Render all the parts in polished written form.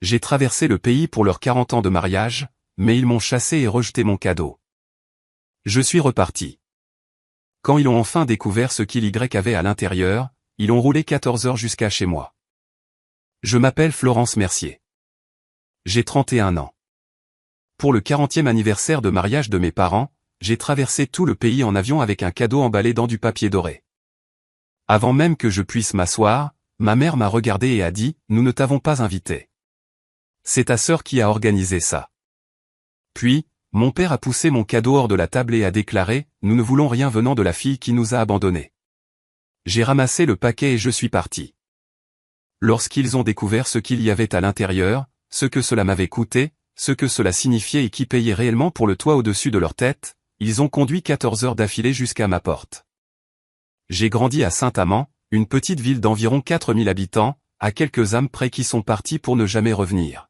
J'ai traversé le pays pour leurs 40 ans de mariage, mais ils m'ont chassé et rejeté mon cadeau. Je suis reparti. Quand ils ont enfin découvert ce qu'il y avait à l'intérieur, ils ont roulé 14 heures jusqu'à chez moi. Je m'appelle Florence Mercier. J'ai 31 ans. Pour le 40e anniversaire de mariage de mes parents, j'ai traversé tout le pays en avion avec un cadeau emballé dans du papier doré. Avant même que je puisse m'asseoir, ma mère m'a regardé et a dit « Nous ne t'avons pas invité. C'est ta sœur qui a organisé ça. » Puis, mon père a poussé mon cadeau hors de la table et a déclaré « Nous ne voulons rien venant de la fille qui nous a abandonnés. » J'ai ramassé le paquet et je suis parti. Lorsqu'ils ont découvert ce qu'il y avait à l'intérieur, ce que cela m'avait coûté, ce que cela signifiait et qui payait réellement pour le toit au-dessus de leur tête, ils ont conduit 14 heures d'affilée jusqu'à ma porte. J'ai grandi à Saint-Amand, une petite ville d'environ 4000 habitants, à quelques âmes près qui sont partis pour ne jamais revenir.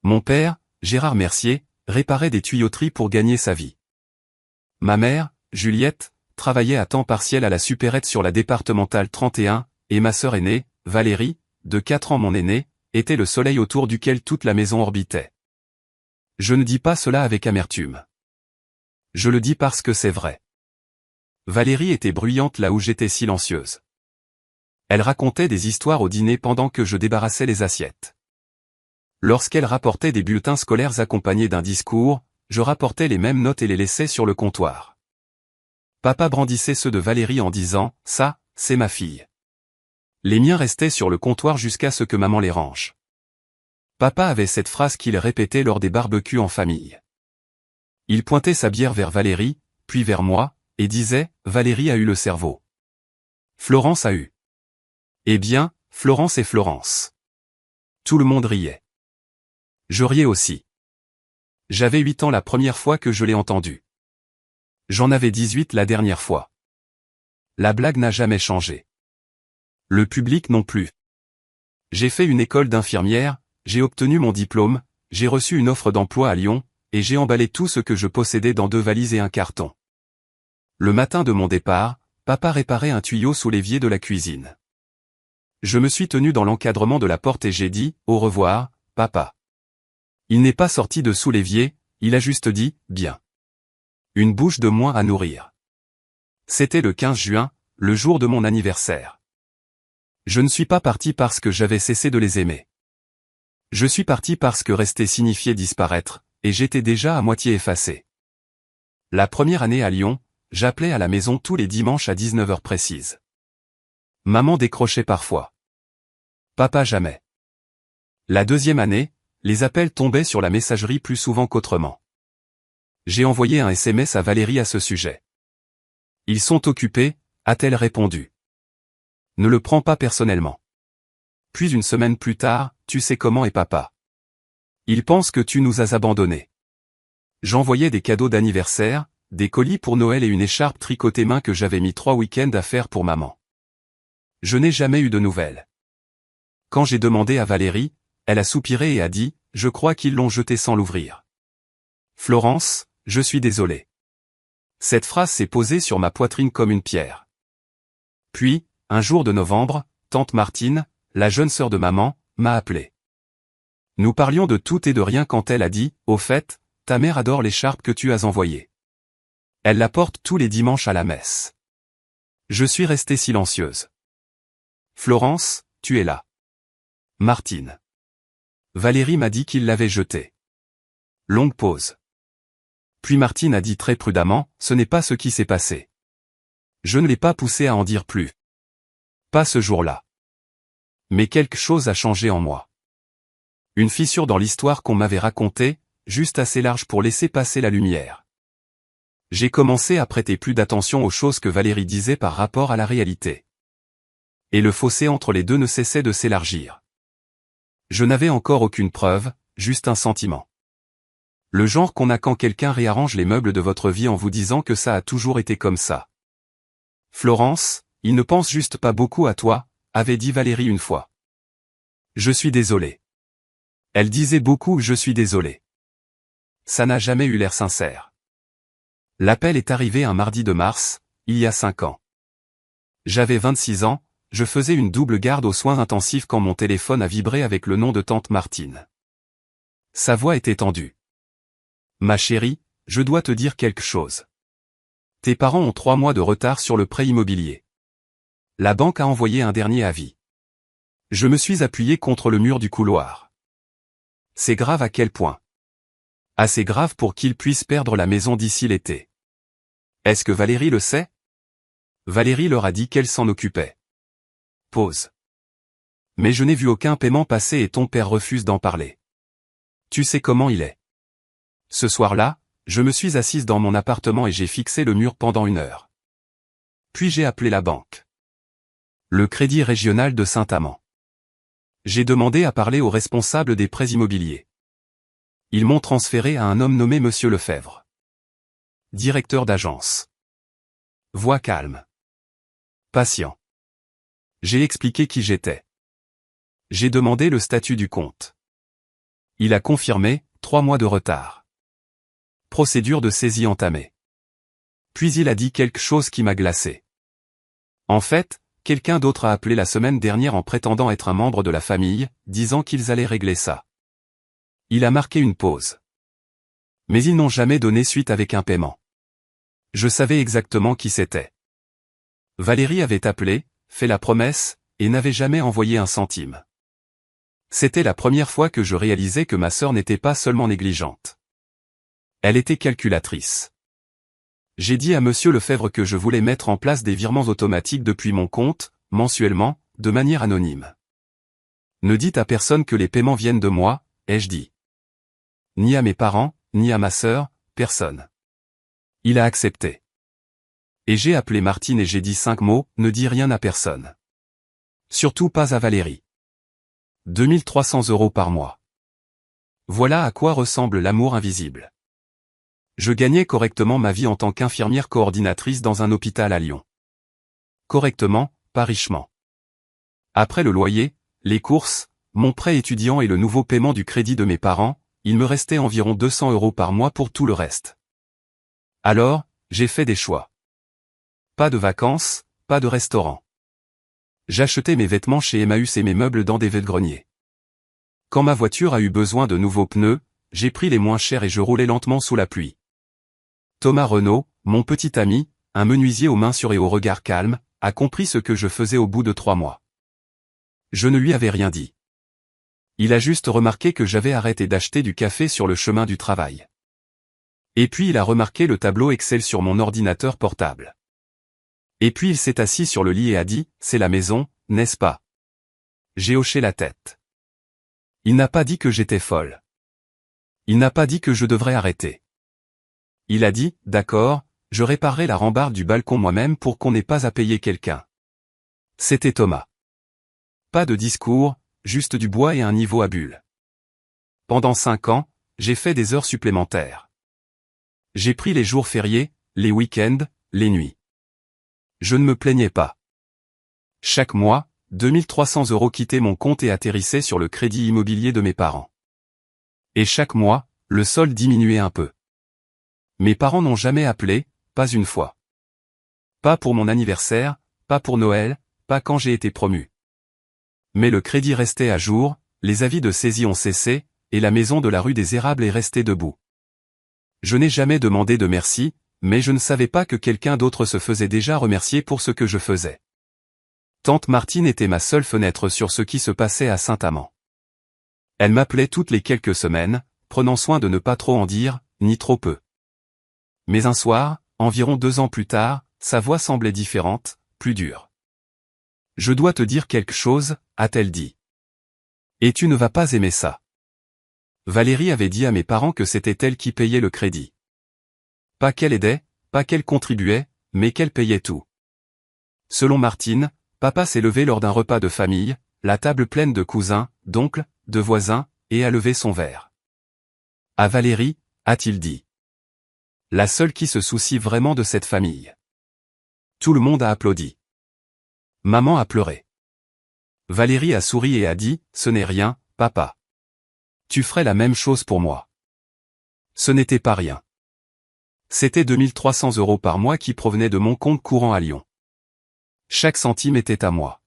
Mon père, Gérard Mercier, réparait des tuyauteries pour gagner sa vie. Ma mère, Juliette, travaillait à temps partiel à la supérette sur la départementale 31, et ma sœur aînée, Valérie, de 4 ans mon aînée, était le soleil autour duquel toute la maison orbitait. Je ne dis pas cela avec amertume. Je le dis parce que c'est vrai. Valérie était bruyante là où j'étais silencieuse. Elle racontait des histoires au dîner pendant que je débarrassais les assiettes. Lorsqu'elle rapportait des bulletins scolaires accompagnés d'un discours, je rapportais les mêmes notes et les laissais sur le comptoir. Papa brandissait ceux de Valérie en disant « Ça, c'est ma fille ». Les miens restaient sur le comptoir jusqu'à ce que maman les range. Papa avait cette phrase qu'il répétait lors des barbecues en famille. Il pointait sa bière vers Valérie, puis vers moi, et disait « Valérie a eu le cerveau. Florence a eu. » Eh bien, Florence et Florence. Tout le monde riait. Je riais aussi. J'avais 8 ans la première fois que je l'ai entendu. J'en avais 18 la dernière fois. La blague n'a jamais changé. Le public non plus. J'ai fait une école d'infirmière, j'ai obtenu mon diplôme, j'ai reçu une offre d'emploi à Lyon, et j'ai emballé tout ce que je possédais dans 2 valises et un carton. Le matin de mon départ, papa réparait un tuyau sous l'évier de la cuisine. Je me suis tenu dans l'encadrement de la porte et j'ai dit « Au revoir, papa ». Il n'est pas sorti de sous l'évier, il a juste dit « Bien ». Une bouche de moins à nourrir. C'était le 15 juin, le jour de mon anniversaire. Je ne suis pas parti parce que j'avais cessé de les aimer. Je suis parti parce que rester signifiait disparaître, et j'étais déjà à moitié effacé. La première année à Lyon, j'appelais à la maison tous les dimanches à 19 heures précises. Maman décrochait parfois. Papa jamais. La deuxième année, les appels tombaient sur la messagerie plus souvent qu'autrement. J'ai envoyé un SMS à Valérie à ce sujet. « Ils sont occupés », a-t-elle répondu. Ne le prends pas personnellement. Puis une semaine plus tard, tu sais comment est papa. Il pense que tu nous as abandonnés. J'envoyais des cadeaux d'anniversaire, des colis pour Noël et une écharpe tricotée main que j'avais mis 3 week-ends à faire pour maman. Je n'ai jamais eu de nouvelles. Quand j'ai demandé à Valérie, elle a soupiré et a dit « Je crois qu'ils l'ont jeté sans l'ouvrir. » Florence, je suis désolé. Cette phrase s'est posée sur ma poitrine comme une pierre. Puis, un jour de novembre, tante Martine, la jeune sœur de maman, m'a appelé. Nous parlions de tout et de rien quand elle a dit « Au fait, ta mère adore l'écharpe que tu as envoyée. Elle la porte tous les dimanches à la messe. » Je suis restée silencieuse. Florence, tu es là. Martine. Valérie m'a dit qu'il l'avait jetée. Longue pause. Puis Martine a dit très prudemment, ce n'est pas ce qui s'est passé. Je ne l'ai pas poussée à en dire plus. Pas ce jour-là. Mais quelque chose a changé en moi. Une fissure dans l'histoire qu'on m'avait racontée, juste assez large pour laisser passer la lumière. J'ai commencé à prêter plus d'attention aux choses que Valérie disait par rapport à la réalité. Et le fossé entre les deux ne cessait de s'élargir. Je n'avais encore aucune preuve, juste un sentiment. Le genre qu'on a quand quelqu'un réarrange les meubles de votre vie en vous disant que ça a toujours été comme ça. Florence, il ne pense juste pas beaucoup à toi, avait dit Valérie une fois. Je suis désolé. Elle disait beaucoup je suis désolé. Ça n'a jamais eu l'air sincère. L'appel est arrivé un mardi de mars, il y a 5 ans. J'avais 26 ans, je faisais une double garde aux soins intensifs quand mon téléphone a vibré avec le nom de tante Martine. Sa voix était tendue. Ma chérie, je dois te dire quelque chose. Tes parents ont 3 mois de retard sur le prêt immobilier. La banque a envoyé un dernier avis. Je me suis appuyé contre le mur du couloir. C'est grave à quel point? Assez grave pour qu'ils puissent perdre la maison d'ici l'été. Est-ce que Valérie le sait? Valérie leur a dit qu'elle s'en occupait. Pause. Mais je n'ai vu aucun paiement passer et ton père refuse d'en parler. Tu sais comment il est. Ce soir-là, je me suis assise dans mon appartement et j'ai fixé le mur pendant 1 heure. Puis j'ai appelé la banque. Le Crédit Régional de Saint-Amand. J'ai demandé à parler au responsable des prêts immobiliers. Ils m'ont transféré à un homme nommé Monsieur Lefebvre. Directeur d'agence. Voix calme. Patient. J'ai expliqué qui j'étais. J'ai demandé le statut du compte. Il a confirmé, 3 mois de retard. Procédure de saisie entamée. Puis il a dit quelque chose qui m'a glacé. En fait, quelqu'un d'autre a appelé la semaine dernière en prétendant être un membre de la famille, disant qu'ils allaient régler ça. Il a marqué une pause. Mais ils n'ont jamais donné suite avec un paiement. Je savais exactement qui c'était. Valérie avait appelé, fait la promesse, et n'avait jamais envoyé un centime. C'était la première fois que je réalisais que ma sœur n'était pas seulement négligente. Elle était calculatrice. J'ai dit à Monsieur Lefebvre que je voulais mettre en place des virements automatiques depuis mon compte, mensuellement, de manière anonyme. Ne dites à personne que les paiements viennent de moi, ai-je dit. Ni à mes parents, ni à ma sœur, personne. Il a accepté. Et j'ai appelé Martine et j'ai dit 5 mots, ne dis rien à personne. Surtout pas à Valérie. 2300 € par mois. Voilà à quoi ressemble l'amour invisible. Je gagnais correctement ma vie en tant qu'infirmière coordinatrice dans un hôpital à Lyon. Correctement, pas richement. Après le loyer, les courses, mon prêt étudiant et le nouveau paiement du crédit de mes parents, il me restait environ 200 € par mois pour tout le reste. Alors, j'ai fait des choix. Pas de vacances, pas de restaurant. J'achetais mes vêtements chez Emmaüs et mes meubles dans des vide-greniers. Quand ma voiture a eu besoin de nouveaux pneus, j'ai pris les moins chers et je roulais lentement sous la pluie. Thomas Renaud, mon petit ami, un menuisier aux mains sûres et au regard calme, a compris ce que je faisais au bout de 3 mois. Je ne lui avais rien dit. Il a juste remarqué que j'avais arrêté d'acheter du café sur le chemin du travail. Et puis il a remarqué le tableau Excel sur mon ordinateur portable. Et puis il s'est assis sur le lit et a dit, c'est la maison, n'est-ce pas? J'ai hoché la tête. Il n'a pas dit que j'étais folle. Il n'a pas dit que je devrais arrêter. Il a dit, d'accord, je réparerai la rambarde du balcon moi-même pour qu'on n'ait pas à payer quelqu'un. C'était Thomas. Pas de discours, juste du bois et un niveau à bulles. Pendant 5 ans, j'ai fait des heures supplémentaires. J'ai pris les jours fériés, les week-ends, les nuits. Je ne me plaignais pas. Chaque mois, 2300 € quittaient mon compte et atterrissaient sur le crédit immobilier de mes parents. Et chaque mois, le solde diminuait un peu. Mes parents n'ont jamais appelé, pas une fois. Pas pour mon anniversaire, pas pour Noël, pas quand j'ai été promu. Mais le crédit restait à jour, les avis de saisie ont cessé, et la maison de la rue des Érables est restée debout. Je n'ai jamais demandé de merci, mais je ne savais pas que quelqu'un d'autre se faisait déjà remercier pour ce que je faisais. Tante Martine était ma seule fenêtre sur ce qui se passait à Saint-Amand. Elle m'appelait toutes les quelques semaines, prenant soin de ne pas trop en dire, ni trop peu. Mais un soir, environ 2 ans plus tard, sa voix semblait différente, plus dure. « Je dois te dire quelque chose », a-t-elle dit. « Et tu ne vas pas aimer ça. » Valérie avait dit à mes parents que c'était elle qui payait le crédit. Pas qu'elle aidait, pas qu'elle contribuait, mais qu'elle payait tout. Selon Martine, papa s'est levé lors d'un repas de famille, la table pleine de cousins, d'oncles, de voisins, et a levé son verre. À Valérie, a-t-il dit. La seule qui se soucie vraiment de cette famille. Tout le monde a applaudi. Maman a pleuré. Valérie a souri et a dit, ce n'est rien, papa. Tu ferais la même chose pour moi. Ce n'était pas rien. C'était 2300 € par mois qui provenaient de mon compte courant à Lyon. Chaque centime était à moi.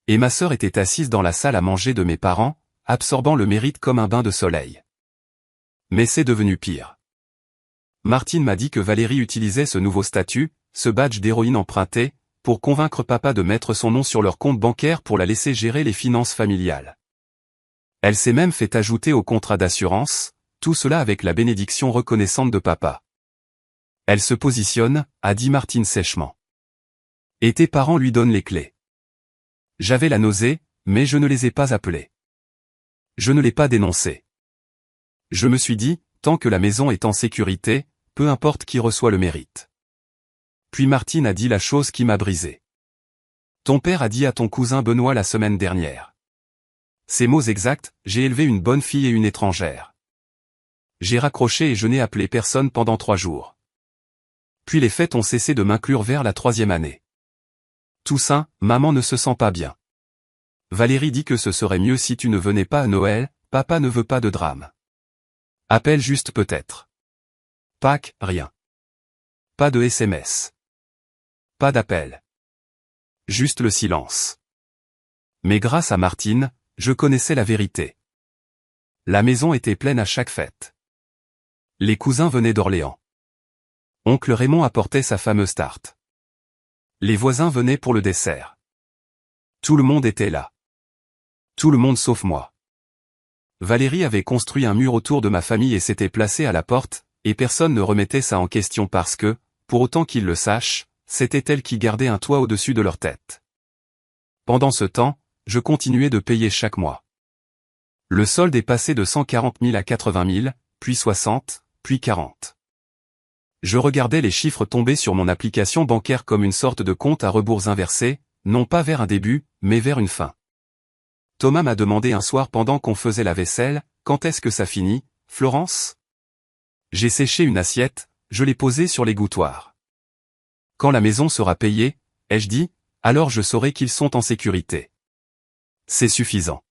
Et ma sœur était assise dans la salle à manger de mes parents, absorbant le mérite comme un bain de soleil. Mais c'est devenu pire. Martine m'a dit que Valérie utilisait ce nouveau statut, ce badge d'héroïne emprunté, pour convaincre papa de mettre son nom sur leur compte bancaire pour la laisser gérer les finances familiales. Elle s'est même fait ajouter au contrat d'assurance, tout cela avec la bénédiction reconnaissante de papa. Elle se positionne, a dit Martine sèchement. Et tes parents lui donnent les clés. J'avais la nausée, mais je ne les ai pas appelés. Je ne l'ai pas dénoncé. Je me suis dit, tant que la maison est en sécurité, peu importe qui reçoit le mérite. Puis Martine a dit la chose qui m'a brisé. Ton père a dit à ton cousin Benoît la semaine dernière. Ces mots exacts, j'ai élevé une bonne fille et une étrangère. J'ai raccroché et je n'ai appelé personne pendant 3 jours. Puis les fêtes ont cessé de m'inclure vers la 3e année. Toussaint, maman ne se sent pas bien. Valérie dit que ce serait mieux si tu ne venais pas à Noël, papa ne veut pas de drame. Appelle juste peut-être. Pâques, rien. Pas de SMS. Pas d'appel. Juste le silence. Mais grâce à Martine, je connaissais la vérité. La maison était pleine à chaque fête. Les cousins venaient d'Orléans. Oncle Raymond apportait sa fameuse tarte. Les voisins venaient pour le dessert. Tout le monde était là. Tout le monde sauf moi. Valérie avait construit un mur autour de ma famille et s'était placée à la porte, et personne ne remettait ça en question parce que, pour autant qu'ils le sachent, c'était elle qui gardait un toit au-dessus de leur tête. Pendant ce temps, je continuais de payer chaque mois. Le solde est passé de 140 000 à 80 000, puis 60, puis 40. Je regardais les chiffres tomber sur mon application bancaire comme une sorte de compte à rebours inversé, non pas vers un début, mais vers une fin. Thomas m'a demandé un soir pendant qu'on faisait la vaisselle, quand est-ce que ça finit, Florence? J'ai séché une assiette, je l'ai posée sur l'égouttoir. Quand la maison sera payée, ai-je dit, alors je saurai qu'ils sont en sécurité. C'est suffisant.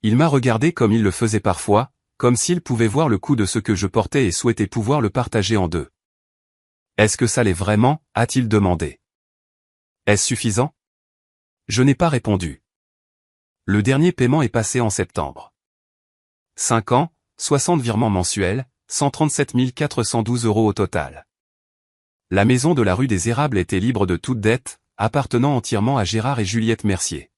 Il m'a regardé comme il le faisait parfois, comme s'il pouvait voir le coût de ce que je portais et souhaitait pouvoir le partager en deux. Est-ce que ça l'est vraiment, a-t-il demandé. Est-ce suffisant? Je n'ai pas répondu. Le dernier paiement est passé en septembre. 5 ans, 60 virements mensuels, 137 412 € au total. La maison de la rue des Érables était libre de toute dette, appartenant entièrement à Gérard et Juliette Mercier.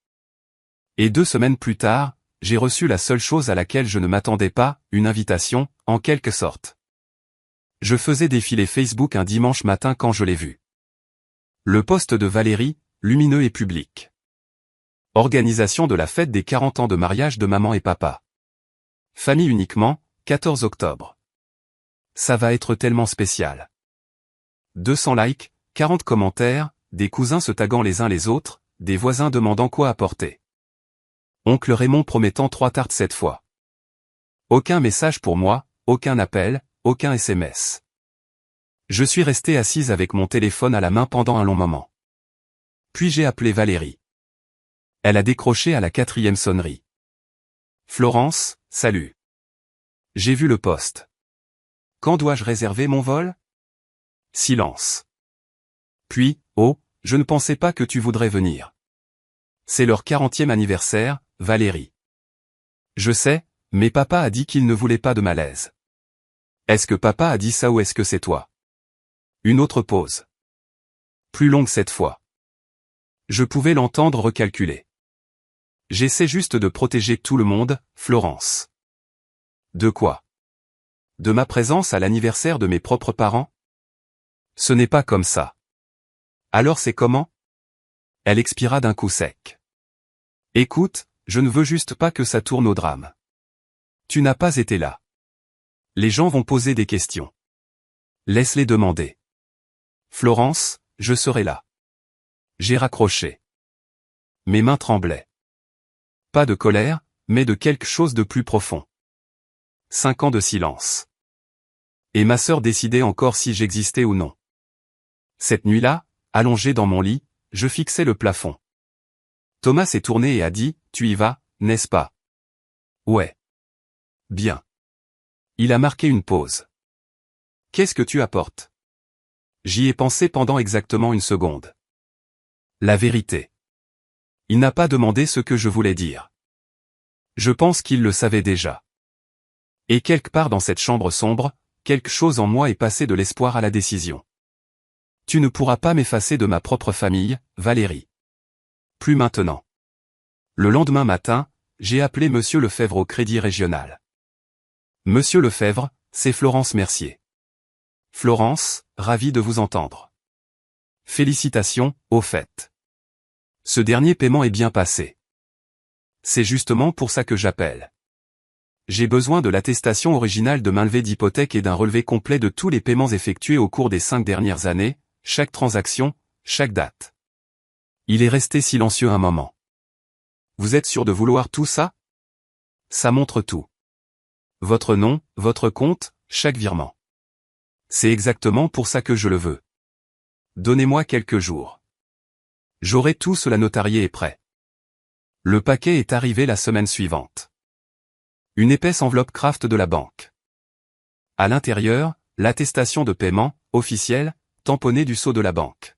Et 2 semaines plus tard, j'ai reçu la seule chose à laquelle je ne m'attendais pas, une invitation, en quelque sorte. Je faisais défiler Facebook un dimanche matin quand je l'ai vu. Le post de Valérie, lumineux et public. Organisation de la fête des 40 ans de mariage de maman et papa. Famille uniquement, 14 octobre. Ça va être tellement spécial. 200 likes, 40 commentaires, des cousins se taguant les uns les autres, des voisins demandant quoi apporter. Oncle Raymond promettant 3 tartes cette fois. Aucun message pour moi, aucun appel, aucun SMS. Je suis restée assise avec mon téléphone à la main pendant un long moment. Puis j'ai appelé Valérie. Elle a décroché à la 4e sonnerie. Florence, salut. J'ai vu le post. Quand dois-je réserver mon vol? Silence. Puis, oh, je ne pensais pas que tu voudrais venir. C'est leur 40e anniversaire, Valérie. Je sais, mais papa a dit qu'il ne voulait pas de malaise. Est-ce que papa a dit ça ou est-ce que c'est toi? Une autre pause. Plus longue cette fois. Je pouvais l'entendre recalculer. J'essaie juste de protéger tout le monde, Florence. De quoi? De ma présence à l'anniversaire de mes propres parents? Ce n'est pas comme ça. Alors c'est comment? Elle expira d'un coup sec. Écoute, je ne veux juste pas que ça tourne au drame. Tu n'as pas été là. Les gens vont poser des questions. Laisse-les demander. Florence, je serai là. J'ai raccroché. Mes mains tremblaient. Pas de colère, mais de quelque chose de plus profond. 5 ans de silence. Et ma sœur décidait encore si j'existais ou non. Cette nuit-là, allongé dans mon lit, je fixais le plafond. Thomas s'est tourné et a dit, tu y vas, n'est-ce pas? Ouais. Bien. Il a marqué une pause. Qu'est-ce que tu apportes? J'y ai pensé pendant exactement une seconde. La vérité. Il n'a pas demandé ce que je voulais dire. Je pense qu'il le savait déjà. Et quelque part dans cette chambre sombre, quelque chose en moi est passé de l'espoir à la décision. Tu ne pourras pas m'effacer de ma propre famille, Valérie. Plus maintenant. Le lendemain matin, j'ai appelé Monsieur Lefebvre au Crédit Régional. Monsieur Lefebvre, c'est Florence Mercier. Florence, ravi de vous entendre. Félicitations, au fait. Ce dernier paiement est bien passé. C'est justement pour ça que j'appelle. J'ai besoin de l'attestation originale de mainlevée d'hypothèque et d'un relevé complet de tous les paiements effectués au cours des 5 dernières années, chaque transaction, chaque date. Il est resté silencieux un moment. Vous êtes sûr de vouloir tout ça? Ça montre tout. Votre nom, votre compte, chaque virement. C'est exactement pour ça que je le veux. Donnez-moi quelques jours. J'aurai tout cela notarié et prêt. Le paquet est arrivé la semaine suivante. Une épaisse enveloppe Kraft de la banque. À l'intérieur, l'attestation de paiement, officielle, tamponnée du sceau de la banque.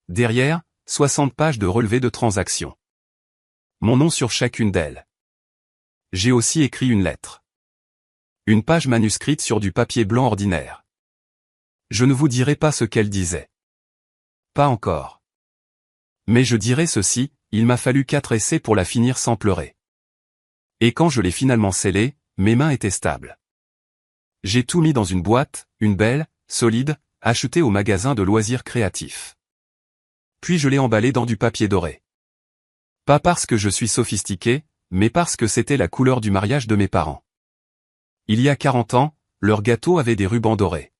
Derrière, 60 pages de relevé de transactions. Mon nom sur chacune d'elles. J'ai aussi écrit une lettre. Une page manuscrite sur du papier blanc ordinaire. Je ne vous dirai pas ce qu'elle disait. Pas encore. Mais je dirai ceci, il m'a fallu 4 essais pour la finir sans pleurer. Et quand je l'ai finalement scellée, mes mains étaient stables. J'ai tout mis dans une boîte, une belle, solide, achetée au magasin de loisirs créatifs. Puis je l'ai emballée dans du papier doré. Pas parce que je suis sophistiqué, mais parce que c'était la couleur du mariage de mes parents. Il y a 40 ans, leur gâteau avait des rubans dorés.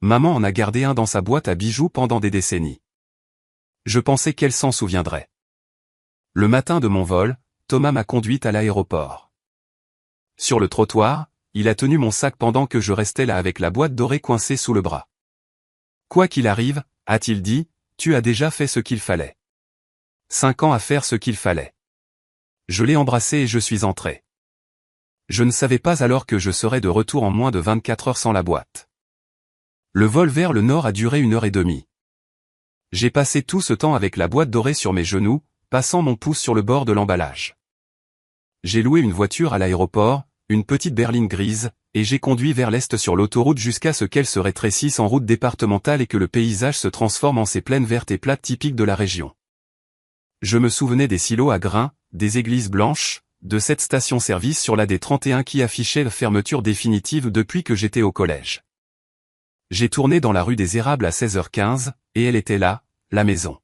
Maman en a gardé un dans sa boîte à bijoux pendant des décennies. Je pensais qu'elle s'en souviendrait. Le matin de mon vol, Thomas m'a conduite à l'aéroport. Sur le trottoir, il a tenu mon sac pendant que je restais là avec la boîte dorée coincée sous le bras. Quoi qu'il arrive, a-t-il dit, tu as déjà fait ce qu'il fallait. 5 ans à faire ce qu'il fallait. Je l'ai embrassé et je suis entré. Je ne savais pas alors que je serais de retour en moins de 24 heures sans la boîte. Le vol vers le nord a duré 1h30. J'ai passé tout ce temps avec la boîte dorée sur mes genoux, passant mon pouce sur le bord de l'emballage. J'ai loué une voiture à l'aéroport, une petite berline grise, et j'ai conduit vers l'est sur l'autoroute jusqu'à ce qu'elle se rétrécisse en route départementale et que le paysage se transforme en ces plaines vertes et plates typiques de la région. Je me souvenais des silos à grains, des églises blanches, de cette station-service sur la D31 qui affichait la fermeture définitive depuis que j'étais au collège. J'ai tourné dans la rue des Érables à 16h15, et elle était là, la maison.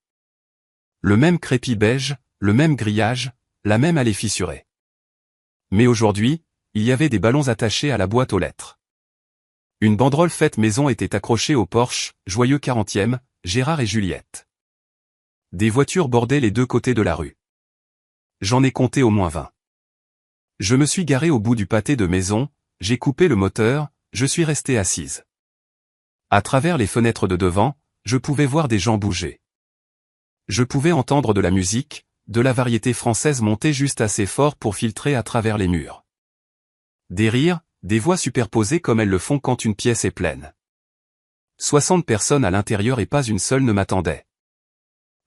Le même crépi beige, le même grillage, la même allée fissurée. Mais aujourd'hui, il y avait des ballons attachés à la boîte aux lettres. Une banderole faite maison était accrochée au porche, joyeux 40e, Gérard et Juliette. Des voitures bordaient les deux côtés de la rue. J'en ai compté au moins 20. Je me suis garé au bout du pâté de maison, j'ai coupé le moteur, je suis resté assise. À travers les fenêtres de devant, je pouvais voir des gens bouger. Je pouvais entendre de la musique, de la variété française monter juste assez fort pour filtrer à travers les murs. Des rires, des voix superposées comme elles le font quand une pièce est pleine. 60 personnes à l'intérieur et pas une seule ne m'attendait.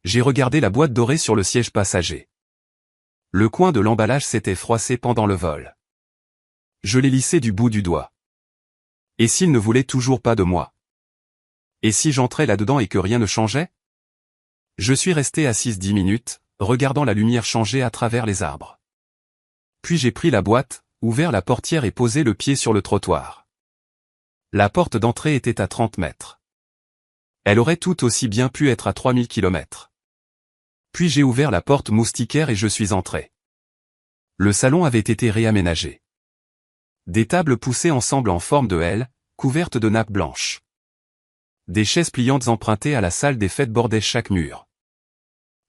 J'ai regardé la boîte dorée sur le siège passager. Le coin de l'emballage s'était froissé pendant le vol. Je l'ai lissé du bout du doigt. Et s'il ne voulait toujours pas de moi? Et si j'entrais là-dedans et que rien ne changeait? Je suis resté assise 10 minutes, regardant la lumière changer à travers les arbres. Puis j'ai pris la boîte, ouvert la portière et posé le pied sur le trottoir. La porte d'entrée était à 30 mètres. Elle aurait tout aussi bien pu être à 3000 km. Puis j'ai ouvert la porte moustiquaire et je suis entré. Le salon avait été réaménagé. Des tables poussées ensemble en forme de L, couvertes de nappes blanches. Des chaises pliantes empruntées à la salle des fêtes bordaient chaque mur.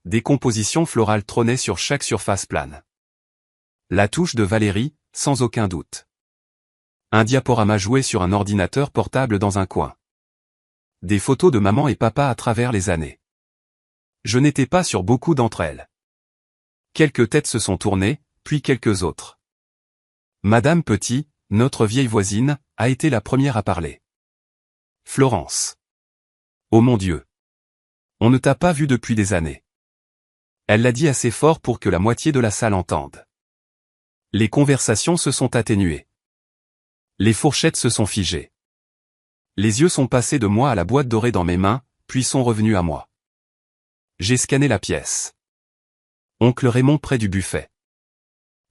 Des compositions florales trônaient sur chaque surface plane. La touche de Valérie, sans aucun doute. Un diaporama joué sur un ordinateur portable dans un coin. Des photos de maman et papa à travers les années. Je n'étais pas sur beaucoup d'entre elles. Quelques têtes se sont tournées, puis quelques autres. Madame Petit, notre vieille voisine, a été la première à parler. Florence. Oh mon Dieu. On ne t'a pas vu depuis des années. Elle l'a dit assez fort pour que la moitié de la salle entende. Les conversations se sont atténuées. Les fourchettes se sont figées. Les yeux sont passés de moi à la boîte dorée dans mes mains, puis sont revenus à moi. J'ai scanné la pièce. Oncle Raymond près du buffet.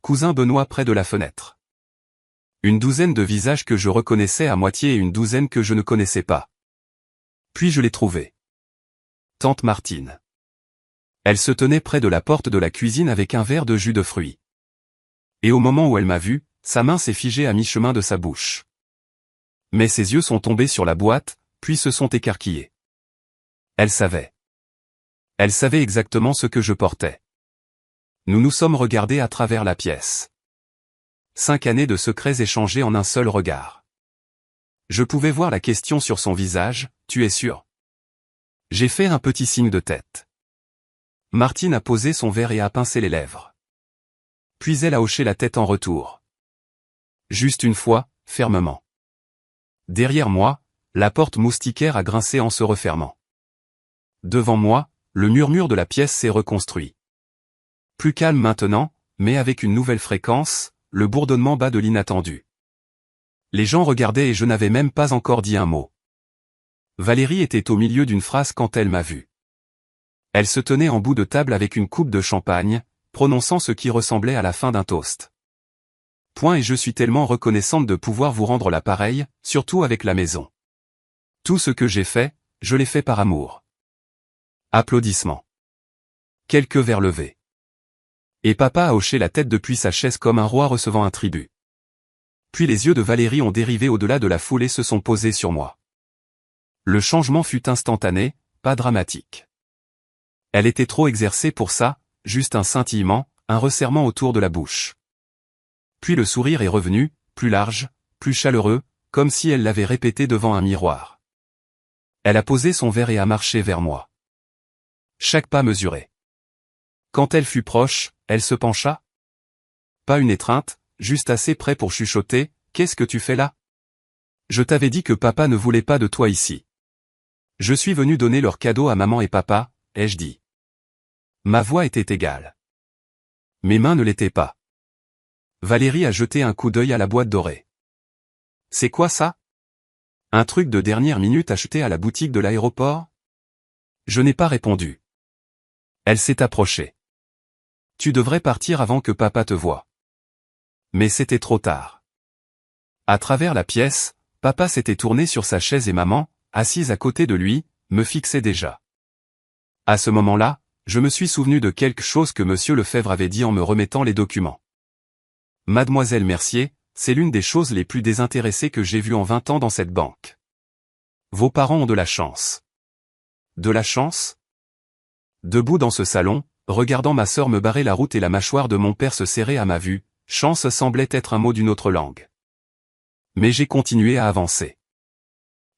Cousin Benoît près de la fenêtre. Une douzaine de visages que je reconnaissais à moitié et une douzaine que je ne connaissais pas. Puis je l'ai trouvée. Tante Martine. Elle se tenait près de la porte de la cuisine avec un verre de jus de fruits. Et au moment où elle m'a vu, sa main s'est figée à mi-chemin de sa bouche. Mais ses yeux sont tombés sur la boîte, puis se sont écarquillés. Elle savait. Elle savait exactement ce que je portais. Nous nous sommes regardés à travers la pièce. 5 années de secrets échangés en un seul regard. Je pouvais voir la question sur son visage, tu es sûr? J'ai fait un petit signe de tête. Martine a posé son verre et a pincé les lèvres. Puis elle a hoché la tête en retour. Juste une fois, fermement. Derrière moi, la porte moustiquaire a grincé en se refermant. Devant moi, le murmure de la pièce s'est reconstruit. Plus calme maintenant, mais avec une nouvelle fréquence, le bourdonnement bas de l'inattendu. Les gens regardaient et je n'avais même pas encore dit un mot. Valérie était au milieu d'une phrase quand elle m'a vu. Elle se tenait en bout de table avec une coupe de champagne, prononçant ce qui ressemblait à la fin d'un toast. Point et je suis tellement reconnaissante de pouvoir vous rendre l'appareil, surtout avec la maison. Tout ce que j'ai fait, je l'ai fait par amour. Applaudissements. Quelques verres levés. Et papa a hoché la tête depuis sa chaise comme un roi recevant un tribut. Puis les yeux de Valérie ont dérivé au-delà de la foule et se sont posés sur moi. Le changement fut instantané, pas dramatique. Elle était trop exercée pour ça, juste un scintillement, un resserrement autour de la bouche. Puis le sourire est revenu, plus large, plus chaleureux, comme si elle l'avait répété devant un miroir. Elle a posé son verre et a marché vers moi. Chaque pas mesuré. Quand elle fut proche, elle se pencha. Pas une étreinte, juste assez près pour chuchoter, « Qu'est-ce que tu fais là? Je t'avais dit que papa ne voulait pas de toi ici. Je suis venu donner leur cadeau à maman et papa, ai-je dit. » Ma voix était égale. Mes mains ne l'étaient pas. Valérie a jeté un coup d'œil à la boîte dorée. « C'est quoi ça? Un truc de dernière minute acheté à la boutique de l'aéroport? » Je n'ai pas répondu. Elle s'est approchée. « Tu devrais partir avant que papa te voie. » Mais c'était trop tard. À travers la pièce, papa s'était tourné sur sa chaise et maman, assise à côté de lui, me fixait déjà. À ce moment-là, je me suis souvenu de quelque chose que monsieur Lefebvre avait dit en me remettant les documents. « Mademoiselle Mercier, c'est l'une des choses les plus désintéressées que j'ai vues en 20 ans dans cette banque. Vos parents ont de la chance. » De la chance? Debout dans ce salon, regardant ma sœur me barrer la route et la mâchoire de mon père se serrer à ma vue, chance semblait être un mot d'une autre langue. Mais j'ai continué à avancer.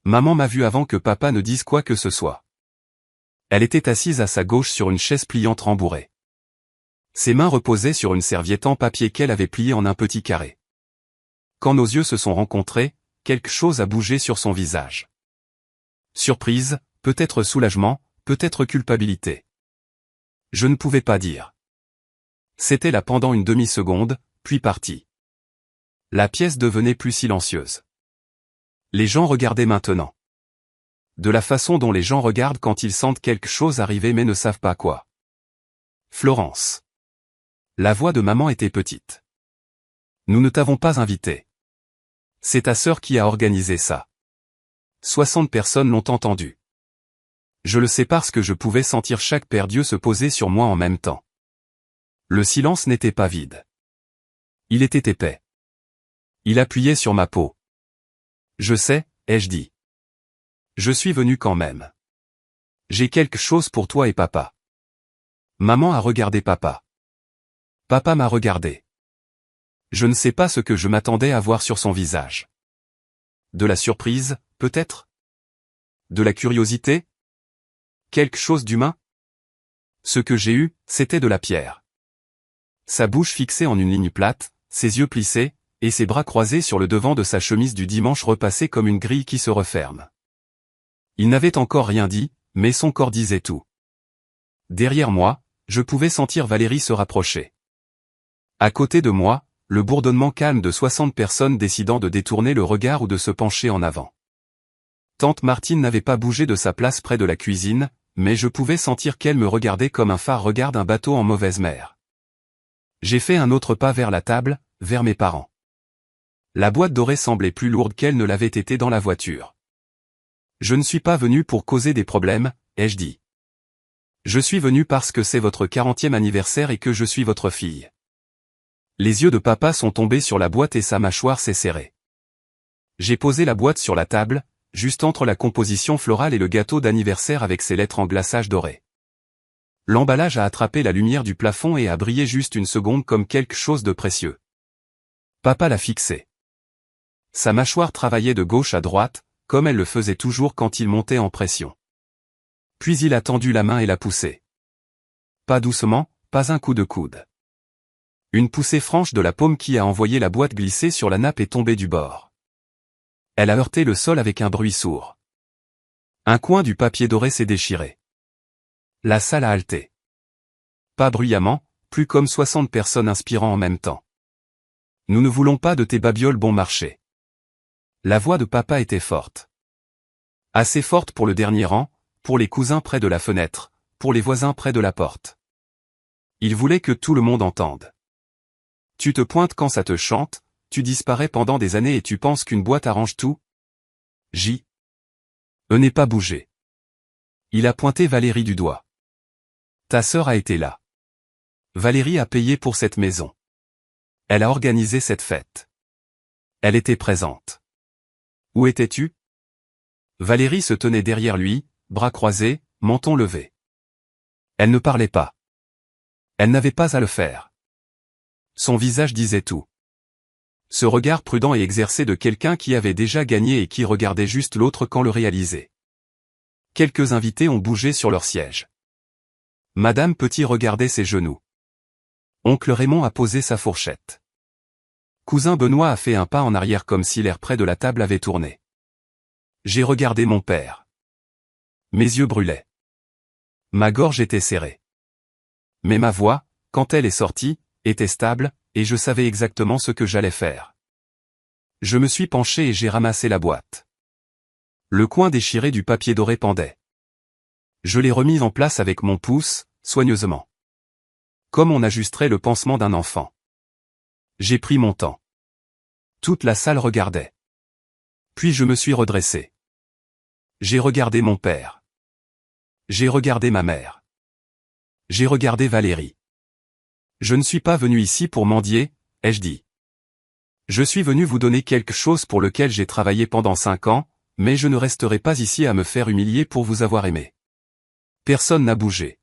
Maman m'a vu avant que papa ne dise quoi que ce soit. Elle était assise à sa gauche sur une chaise pliante rembourrée. Ses mains reposaient sur une serviette en papier qu'elle avait pliée en un petit carré. Quand nos yeux se sont rencontrés, quelque chose a bougé sur son visage. Surprise, peut-être soulagement, peut-être culpabilité. Je ne pouvais pas dire. C'était là pendant une demi-seconde, puis parti. La pièce devenait plus silencieuse. Les gens regardaient maintenant. De la façon dont les gens regardent quand ils sentent quelque chose arriver mais ne savent pas quoi. Florence. La voix de maman était petite. Nous ne t'avons pas invité. C'est ta sœur qui a organisé ça. 60 personnes l'ont entendu. Je le sais parce que je pouvais sentir chaque paire d'yeux se poser sur moi en même temps. Le silence n'était pas vide. Il était épais. Il appuyait sur ma peau. Je sais, ai-je dit. Je suis venu quand même. J'ai quelque chose pour toi et papa. Maman a regardé papa. Papa m'a regardé. Je ne sais pas ce que je m'attendais à voir sur son visage. De la surprise, peut-être? De la curiosité? Quelque chose d'humain? Ce que j'ai eu, c'était de la pierre. Sa bouche fixée en une ligne plate, ses yeux plissés, et ses bras croisés sur le devant de sa chemise du dimanche repassée comme une grille qui se referme. Il n'avait encore rien dit, mais son corps disait tout. Derrière moi, Je pouvais sentir Valérie se rapprocher. À côté de moi, le bourdonnement calme de 60 personnes décidant de détourner le regard ou de se pencher en avant. Tante Martine n'avait pas bougé de sa place près de la cuisine, mais je pouvais sentir qu'elle me regardait comme un phare regarde un bateau en mauvaise mer. J'ai fait un autre pas vers la table, vers mes parents. La boîte dorée semblait plus lourde qu'elle ne l'avait été dans la voiture. Je ne suis pas venu pour causer des problèmes, ai-je dit. Je suis venu parce que c'est votre 40e anniversaire et que je suis votre fille. Les yeux de papa sont tombés sur la boîte et sa mâchoire s'est serrée. J'ai posé la boîte sur la table, juste entre la composition florale et le gâteau d'anniversaire avec ses lettres en glaçage doré. L'emballage a attrapé la lumière du plafond et a brillé juste une seconde comme quelque chose de précieux. Papa l'a fixé. Sa mâchoire travaillait de gauche à droite, comme elle le faisait toujours quand il montait en pression. Puis il a tendu la main et l'a poussée. Pas doucement, pas un coup de coude. Une poussée franche de la paume qui a envoyé la boîte glisser sur la nappe et tomber du bord. Elle a heurté le sol avec un bruit sourd. Un coin du papier doré s'est déchiré. La salle a halté. Pas bruyamment, plus comme 60 personnes inspirant en même temps. Nous ne voulons pas de tes babioles bon marché. La voix de papa était forte. Assez forte pour le dernier rang, pour les cousins près de la fenêtre, pour les voisins près de la porte. Il voulait que tout le monde entende. Tu te pointes quand ça te chante, tu disparais pendant des années et tu penses qu'une boîte arrange tout? N'est pas bougé. Il a pointé Valérie du doigt. Ta sœur a été là. Valérie a payé pour cette maison. Elle a organisé cette fête. Elle était présente. Où étais-tu? Valérie se tenait derrière lui, bras croisés, menton levé. Elle ne parlait pas. Elle n'avait pas à le faire. Son visage disait tout. Ce regard prudent et exercé de quelqu'un qui avait déjà gagné et qui regardait juste l'autre quand le réalisait. Quelques invités ont bougé sur leur siège. Madame Petit regardait ses genoux. Oncle Raymond a posé sa fourchette. Cousin Benoît a fait un pas en arrière comme si l'air près de la table avait tourné. J'ai regardé mon père. Mes yeux brûlaient. Ma gorge était serrée. Mais ma voix, quand elle est sortie, était stable, et je savais exactement ce que j'allais faire. Je me suis penché et j'ai ramassé la boîte. Le coin déchiré du papier doré pendait. Je l'ai remis en place avec mon pouce, soigneusement. Comme on ajusterait le pansement d'un enfant. J'ai pris mon temps. Toute la salle regardait. Puis je me suis redressé. J'ai regardé mon père. J'ai regardé ma mère. J'ai regardé Valérie. Je ne suis pas venu ici pour mendier, ai-je dit. Je suis venu vous donner quelque chose pour lequel j'ai travaillé pendant 5 ans, mais je ne resterai pas ici à me faire humilier pour vous avoir aimé. Personne n'a bougé.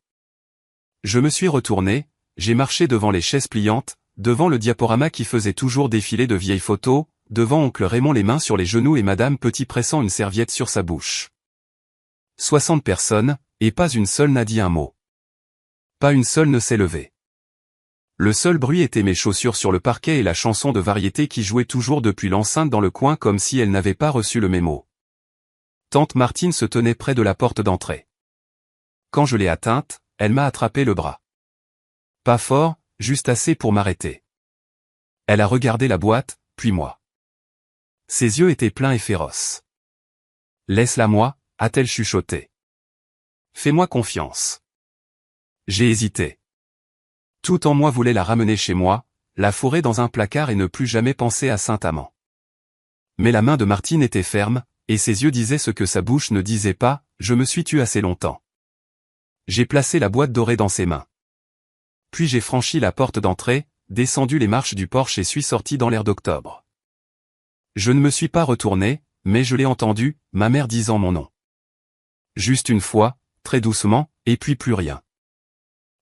Je me suis retourné, j'ai marché devant les chaises pliantes, devant le diaporama qui faisait toujours défiler de vieilles photos, devant oncle Raymond les mains sur les genoux et madame Petit pressant une serviette sur sa bouche. 60 personnes, et pas une seule n'a dit un mot. Pas une seule ne s'est levée. Le seul bruit était mes chaussures sur le parquet et la chanson de variété qui jouait toujours depuis l'enceinte dans le coin comme si elle n'avait pas reçu le mémo. Tante Martine se tenait près de la porte d'entrée. Quand je l'ai atteinte, elle m'a attrapé le bras. Pas fort, juste assez pour m'arrêter. Elle a regardé la boîte, puis moi. Ses yeux étaient pleins et féroces. Laisse-la moi, a-t-elle chuchoté. Fais-moi confiance. J'ai hésité. Tout en moi voulait la ramener chez moi, la fourrer dans un placard et ne plus jamais penser à Saint-Amand. Mais la main de Martine était ferme, et ses yeux disaient ce que sa bouche ne disait pas, je me suis tu assez longtemps. J'ai placé la boîte dorée dans ses mains. Puis j'ai franchi la porte d'entrée, descendu les marches du porche et suis sorti dans l'air d'octobre. Je ne me suis pas retourné, mais je l'ai entendu, ma mère disant mon nom. Juste une fois, très doucement, et puis plus rien.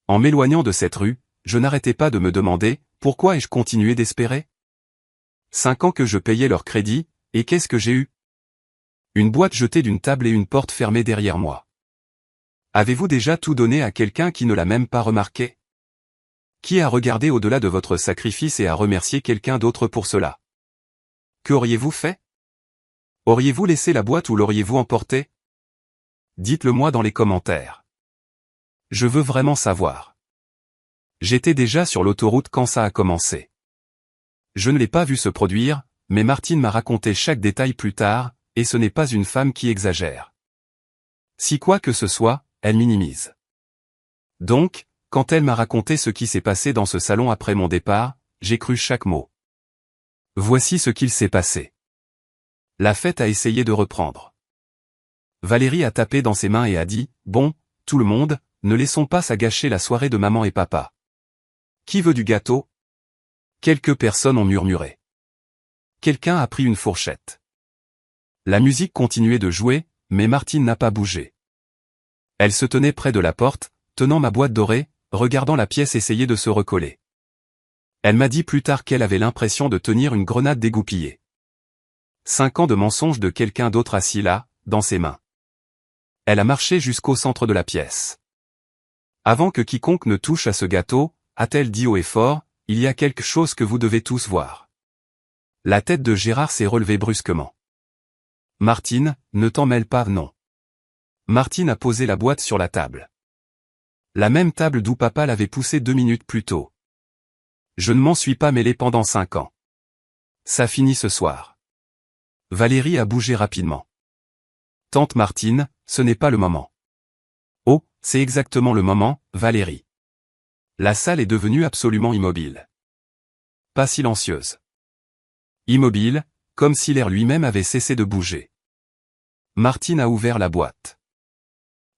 En m'éloignant de cette rue, je n'arrêtais pas de me demander, pourquoi ai-je continué d'espérer? 5 ans que je payais leur crédit, et qu'est-ce que j'ai eu? Une boîte jetée d'une table et une porte fermée derrière moi. Avez-vous déjà tout donné à quelqu'un qui ne l'a même pas remarqué? Qui a regardé au-delà de votre sacrifice et a remercié quelqu'un d'autre pour cela? Qu'auriez-vous fait? Auriez-vous laissé la boîte ou l'auriez-vous emportée? Dites-le moi dans les commentaires. Je veux vraiment savoir. J'étais déjà sur l'autoroute quand ça a commencé. Je ne l'ai pas vu se produire, mais Martine m'a raconté chaque détail plus tard, et ce n'est pas une femme qui exagère. Si quoi que ce soit, elle minimise. Donc, quand elle m'a raconté ce qui s'est passé dans ce salon après mon départ, j'ai cru chaque mot. Voici ce qu'il s'est passé. La fête a essayé de reprendre. Valérie a tapé dans ses mains et a dit « Bon, tout le monde, ne laissons pas ça gâcher la soirée de maman et papa. Qui veut du gâteau ?» Quelques personnes ont murmuré. Quelqu'un a pris une fourchette. La musique continuait de jouer, mais Martine n'a pas bougé. Elle se tenait près de la porte, tenant ma boîte dorée, regardant la pièce essayer de se recoller. Elle m'a dit plus tard qu'elle avait l'impression de tenir une grenade dégoupillée. 5 ans de mensonges de quelqu'un d'autre assis là, dans ses mains. Elle a marché jusqu'au centre de la pièce. Avant que quiconque ne touche à ce gâteau, a-t-elle dit haut et fort, il y a quelque chose que vous devez tous voir. La tête de Gérard s'est relevée brusquement. Martine, ne t'en mêle pas, non. Martine a posé la boîte sur la table. La même table d'où papa l'avait poussée 2 minutes plus tôt. Je ne m'en suis pas mêlé pendant 5 ans. Ça finit ce soir. Valérie a bougé rapidement. Tante Martine, ce n'est pas le moment. Oh, c'est exactement le moment, Valérie. La salle est devenue absolument immobile. Pas silencieuse. Immobile, comme si l'air lui-même avait cessé de bouger. Martine a ouvert la boîte.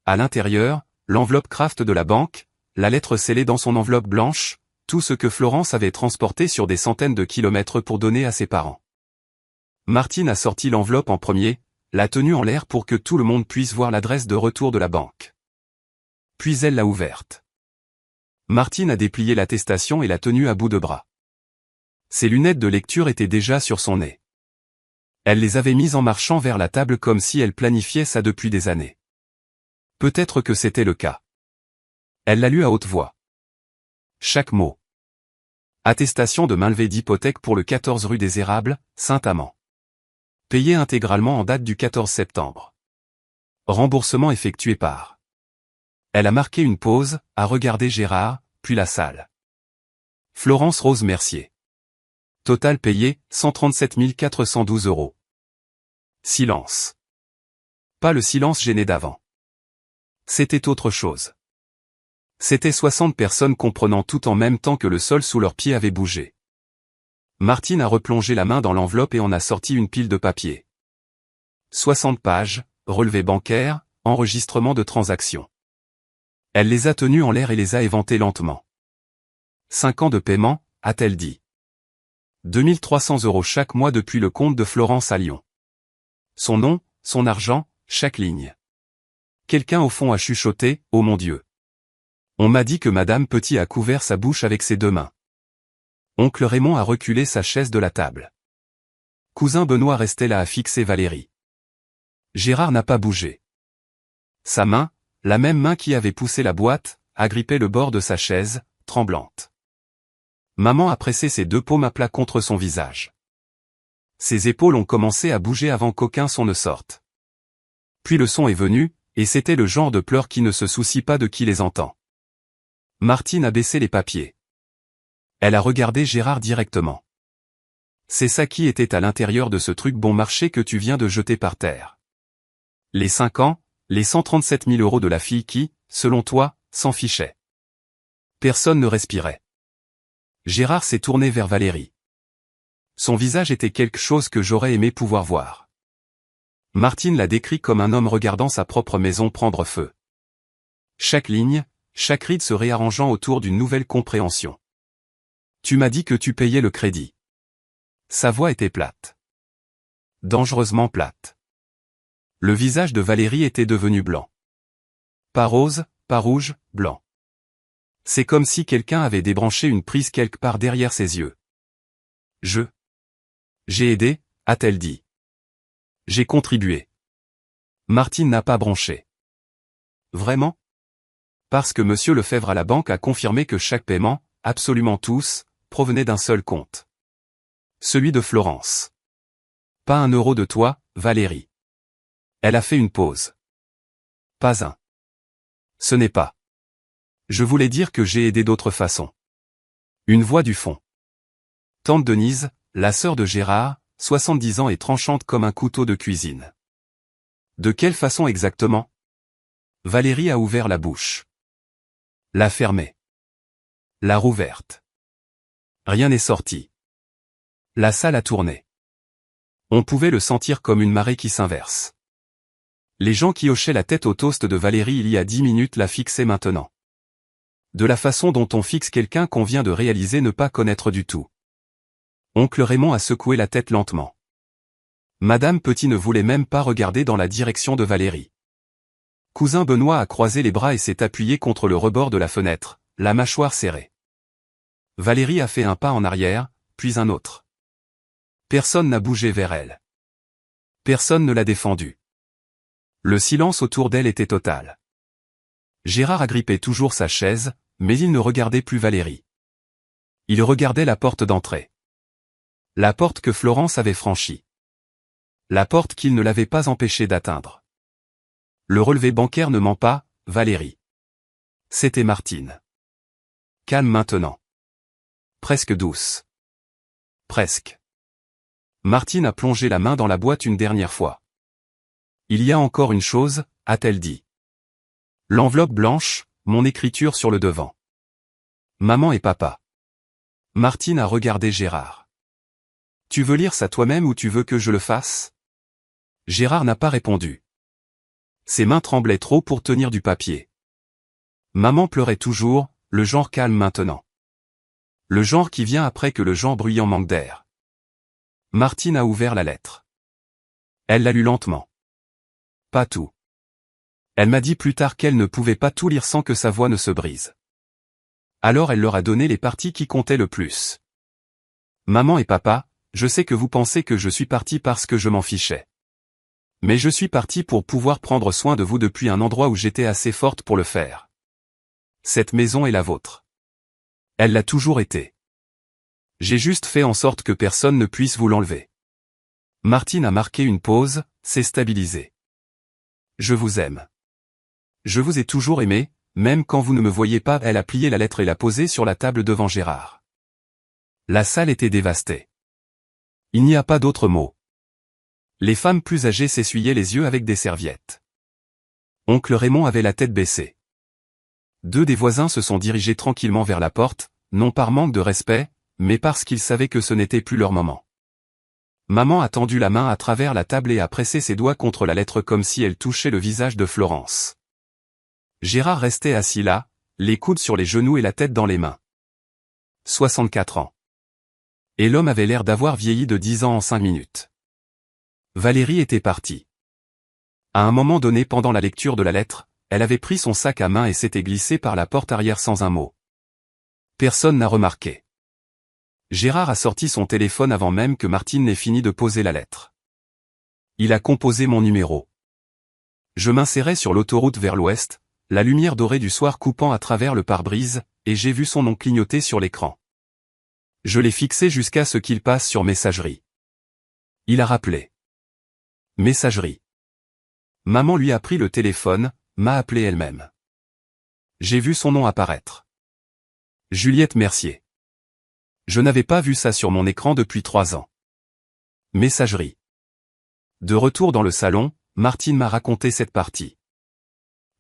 À l'intérieur, l'enveloppe Kraft de la banque, la lettre scellée dans son enveloppe blanche, tout ce que Florence avait transporté sur des centaines de kilomètres pour donner à ses parents. Martine a sorti l'enveloppe en premier, l'a tenue en l'air pour que tout le monde puisse voir l'adresse de retour de la banque. Puis elle l'a ouverte. Martine a déplié l'attestation et l'a tenue à bout de bras. Ses lunettes de lecture étaient déjà sur son nez. Elle les avait mises en marchant vers la table comme si elle planifiait ça depuis des années. Peut-être que c'était le cas. Elle l'a lu à haute voix. Chaque mot. Attestation de mainlevée d'hypothèque pour le 14 rue des Érables, Saint-Amand. Payé intégralement en date du 14 septembre. Remboursement effectué par. Elle a marqué une pause, a regardé Gérard, puis la salle. Florence Rose Mercier. Total payé, 137 412 €. Silence. Pas le silence gêné d'avant. C'était autre chose. C'était 60 personnes comprenant tout en même temps que le sol sous leurs pieds avait bougé. Martine a replongé la main dans l'enveloppe et en a sorti une pile de papier. 60 pages, relevés bancaires, enregistrement de transactions. Elle les a tenus en l'air et les a éventés lentement. 5 ans de paiement, a-t-elle dit. 2300 € chaque mois depuis le compte de Florence à Lyon. Son nom, son argent, chaque ligne. Quelqu'un au fond a chuchoté, oh mon Dieu. On m'a dit que Madame Petit a couvert sa bouche avec ses 2 mains. Oncle Raymond a reculé sa chaise de la table. Cousin Benoît restait là à fixer Valérie. Gérard n'a pas bougé. Sa main, la même main qui avait poussé la boîte, agrippait le bord de sa chaise, tremblante. Maman a pressé ses 2 paumes à plat contre son visage. Ses épaules ont commencé à bouger avant qu'aucun son ne sorte. Puis le son est venu, et c'était le genre de pleurs qui ne se soucie pas de qui les entend. Martine a baissé les papiers. Elle a regardé Gérard directement. C'est ça qui était à l'intérieur de ce truc bon marché que tu viens de jeter par terre. Les 5 ans, les 137 000 € de la fille qui, selon toi, s'en fichait. Personne ne respirait. Gérard s'est tourné vers Valérie. Son visage était quelque chose que j'aurais aimé pouvoir voir. Martine l'a décrit comme un homme regardant sa propre maison prendre feu. Chaque ligne, chaque ride se réarrangeant autour d'une nouvelle compréhension. Tu m'as dit que tu payais le crédit. Sa voix était plate. Dangereusement plate. Le visage de Valérie était devenu blanc. Pas rose, pas rouge, blanc. C'est comme si quelqu'un avait débranché une prise quelque part derrière ses yeux. J'ai aidé, a-t-elle dit. J'ai contribué. Martine n'a pas bronché. Vraiment? Parce que Monsieur Lefebvre à la banque a confirmé que chaque paiement, absolument tous, provenait d'un seul compte. Celui de Florence. Pas 1 euro de toi, Valérie. Elle a fait une pause. Pas un. Ce n'est pas. Je voulais dire que j'ai aidé d'autres façons. Une voix du fond. Tante Denise, la sœur de Gérard, 70 ans et tranchante comme un couteau de cuisine. De quelle façon exactement? Valérie a ouvert la bouche. L'a fermée. L'a rouverte. Rien n'est sorti. La salle a tourné. On pouvait le sentir comme une marée qui s'inverse. Les gens qui hochaient la tête au toast de Valérie il y a 10 minutes la fixaient maintenant. De la façon dont on fixe quelqu'un qu'on vient de réaliser ne pas connaître du tout. Oncle Raymond a secoué la tête lentement. Madame Petit ne voulait même pas regarder dans la direction de Valérie. Cousin Benoît a croisé les bras et s'est appuyé contre le rebord de la fenêtre, la mâchoire serrée. Valérie a fait un pas en arrière, puis un autre. Personne n'a bougé vers elle. Personne ne l'a défendue. Le silence autour d'elle était total. Gérard agrippait toujours sa chaise, mais il ne regardait plus Valérie. Il regardait la porte d'entrée. La porte que Florence avait franchie. La porte qu'il ne l'avait pas empêché d'atteindre. Le relevé bancaire ne ment pas, Valérie. C'était Martine. Calme maintenant. Presque douce. Presque. Martine a plongé la main dans la boîte une dernière fois. Il y a encore une chose, a-t-elle dit. L'enveloppe blanche, mon écriture sur le devant. Maman et papa. Martine a regardé Gérard. Tu veux lire ça toi-même ou tu veux que je le fasse? Gérard n'a pas répondu. Ses mains tremblaient trop pour tenir du papier. Maman pleurait toujours, le genre calme maintenant. Le genre qui vient après que le genre bruyant manque d'air. Martine a ouvert la lettre. Elle l'a lu lentement. Pas tout. Elle m'a dit plus tard qu'elle ne pouvait pas tout lire sans que sa voix ne se brise. Alors elle leur a donné les parties qui comptaient le plus. Maman et papa, je sais que vous pensez que je suis parti parce que je m'en fichais. Mais je suis parti pour pouvoir prendre soin de vous depuis un endroit où j'étais assez forte pour le faire. Cette maison est la vôtre. Elle l'a toujours été. J'ai juste fait en sorte que personne ne puisse vous l'enlever. Martine a marqué une pause, s'est stabilisée. Je vous aime. Je vous ai toujours aimé, même quand vous ne me voyez pas. Elle a plié la lettre et l'a posée sur la table devant Gérard. La salle était dévastée. Il n'y a pas d'autre mot. Les femmes plus âgées s'essuyaient les yeux avec des serviettes. Oncle Raymond avait la tête baissée. Deux des voisins se sont dirigés tranquillement vers la porte, non par manque de respect, mais parce qu'ils savaient que ce n'était plus leur moment. Maman a tendu la main à travers la table et a pressé ses doigts contre la lettre comme si elle touchait le visage de Florence. Gérard restait assis là, les coudes sur les genoux et la tête dans les mains. 64 ans. Et l'homme avait l'air d'avoir vieilli de 10 ans en 5 minutes. Valérie était partie. À un moment donné pendant la lecture de la lettre, elle avait pris son sac à main et s'était glissée par la porte arrière sans un mot. Personne n'a remarqué. Gérard a sorti son téléphone avant même que Martine n'ait fini de poser la lettre. Il a composé mon numéro. Je m'insérais sur l'autoroute vers l'ouest, la lumière dorée du soir coupant à travers le pare-brise, et j'ai vu son nom clignoter sur l'écran. Je l'ai fixé jusqu'à ce qu'il passe sur messagerie. Il a rappelé. Messagerie. Maman lui a pris le téléphone, m'a appelé elle-même. J'ai vu son nom apparaître. Juliette Mercier. Je n'avais pas vu ça sur mon écran depuis 3 ans. Messagerie. De retour dans le salon, Martine m'a raconté cette partie.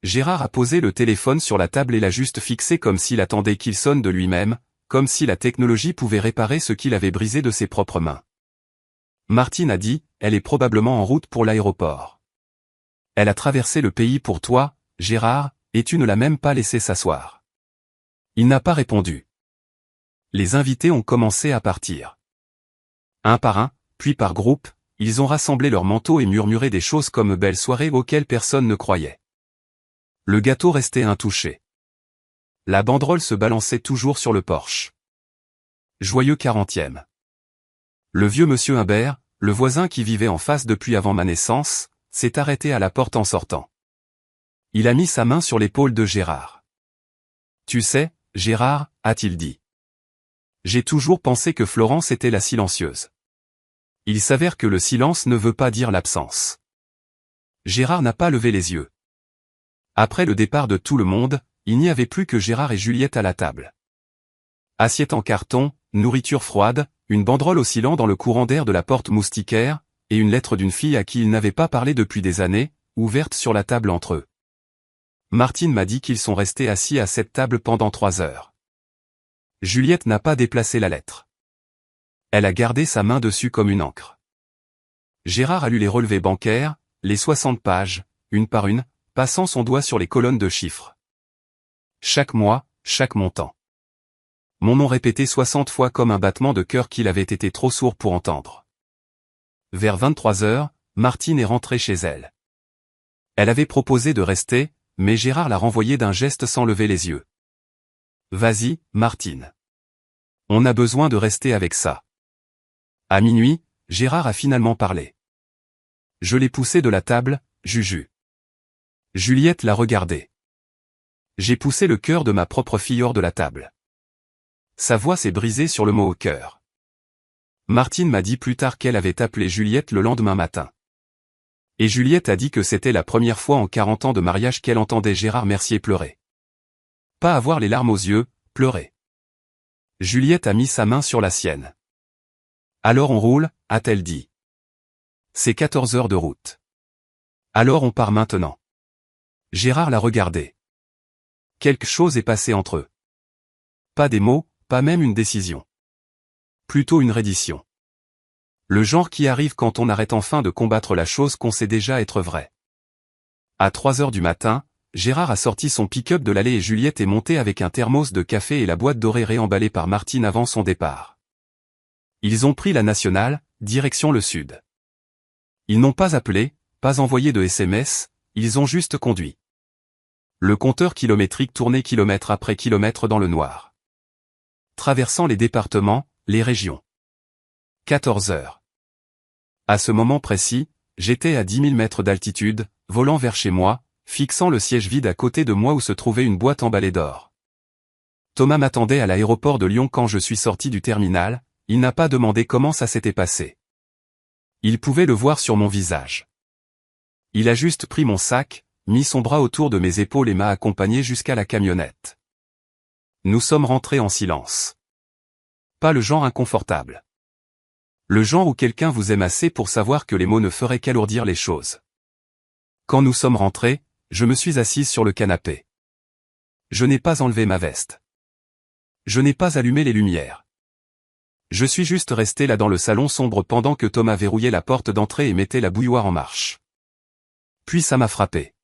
Gérard a posé le téléphone sur la table et l'a juste fixé comme s'il attendait qu'il sonne de lui-même, comme si la technologie pouvait réparer ce qu'il avait brisé de ses propres mains. Martine a dit, elle est probablement en route pour l'aéroport. Elle a traversé le pays pour toi, Gérard, et tu ne l'as même pas laissé s'asseoir. Il n'a pas répondu. Les invités ont commencé à partir. Un par un, puis par groupe, ils ont rassemblé leurs manteaux et murmuré des choses comme belle soirée auxquelles personne ne croyait. Le gâteau restait intouché. La banderole se balançait toujours sur le porche. Joyeux 40e. Le vieux monsieur Humbert, le voisin qui vivait en face depuis avant ma naissance, s'est arrêté à la porte en sortant. Il a mis sa main sur l'épaule de Gérard. Tu sais, Gérard, a-t-il dit. J'ai toujours pensé que Florence était la silencieuse. Il s'avère que le silence ne veut pas dire l'absence. Gérard n'a pas levé les yeux. Après le départ de tout le monde, il n'y avait plus que Gérard et Juliette à la table. Assiette en carton, nourriture froide, une banderole oscillant dans le courant d'air de la porte moustiquaire, et une lettre d'une fille à qui ils n'avaient pas parlé depuis des années, ouverte sur la table entre eux. Martine m'a dit qu'ils sont restés assis à cette table pendant 3 heures. Juliette n'a pas déplacé la lettre. Elle a gardé sa main dessus comme une encre. Gérard a lu les relevés bancaires, les 60 pages, une par une, passant son doigt sur les colonnes de chiffres. Chaque mois, chaque montant. Mon nom répété 60 fois comme un battement de cœur qu'il avait été trop sourd pour entendre. Vers 23 heures, Martine est rentrée chez elle. Elle avait proposé de rester, mais Gérard l'a renvoyée d'un geste sans lever les yeux. Vas-y, Martine. On a besoin de rester avec ça. À minuit, Gérard a finalement parlé. Je l'ai poussé de la table, Juju. Juliette l'a regardé. J'ai poussé le cœur de ma propre fille hors de la table. Sa voix s'est brisée sur le mot au cœur. Martine m'a dit plus tard qu'elle avait appelé Juliette le lendemain matin. Et Juliette a dit que c'était la première fois en 40 ans de mariage qu'elle entendait Gérard Mercier pleurer. Pas avoir les larmes aux yeux, pleurer. Juliette a mis sa main sur la sienne. Alors on roule, a-t-elle dit. C'est 14 heures de route. Alors on part maintenant. Gérard l'a regardé. Quelque chose est passé entre eux. Pas des mots, pas même une décision. Plutôt une reddition. Le genre qui arrive quand on arrête enfin de combattre la chose qu'on sait déjà être vraie. À 3 heures du matin, Gérard a sorti son pick-up de l'allée et Juliette est montée avec un thermos de café et la boîte dorée réemballée par Martine avant son départ. Ils ont pris la nationale, direction le sud. Ils n'ont pas appelé, pas envoyé de SMS, ils ont juste conduit. Le compteur kilométrique tournait kilomètre après kilomètre dans le noir. Traversant les départements, les régions. 14 heures. À ce moment précis, j'étais à 10 000 mètres d'altitude, volant vers chez moi, fixant le siège vide à côté de moi où se trouvait une boîte emballée d'or. Thomas m'attendait à l'aéroport de Lyon quand je suis sorti du terminal, il n'a pas demandé comment ça s'était passé. Il pouvait le voir sur mon visage. Il a juste pris mon sac, mis son bras autour de mes épaules et m'a accompagné jusqu'à la camionnette. Nous sommes rentrés en silence. Pas le genre inconfortable. Le genre où quelqu'un vous aime assez pour savoir que les mots ne feraient qu'alourdir les choses. Quand nous sommes rentrés, je me suis assise sur le canapé. Je n'ai pas enlevé ma veste. Je n'ai pas allumé les lumières. Je suis juste resté là dans le salon sombre pendant que Thomas verrouillait la porte d'entrée et mettait la bouilloire en marche. Puis ça m'a frappé.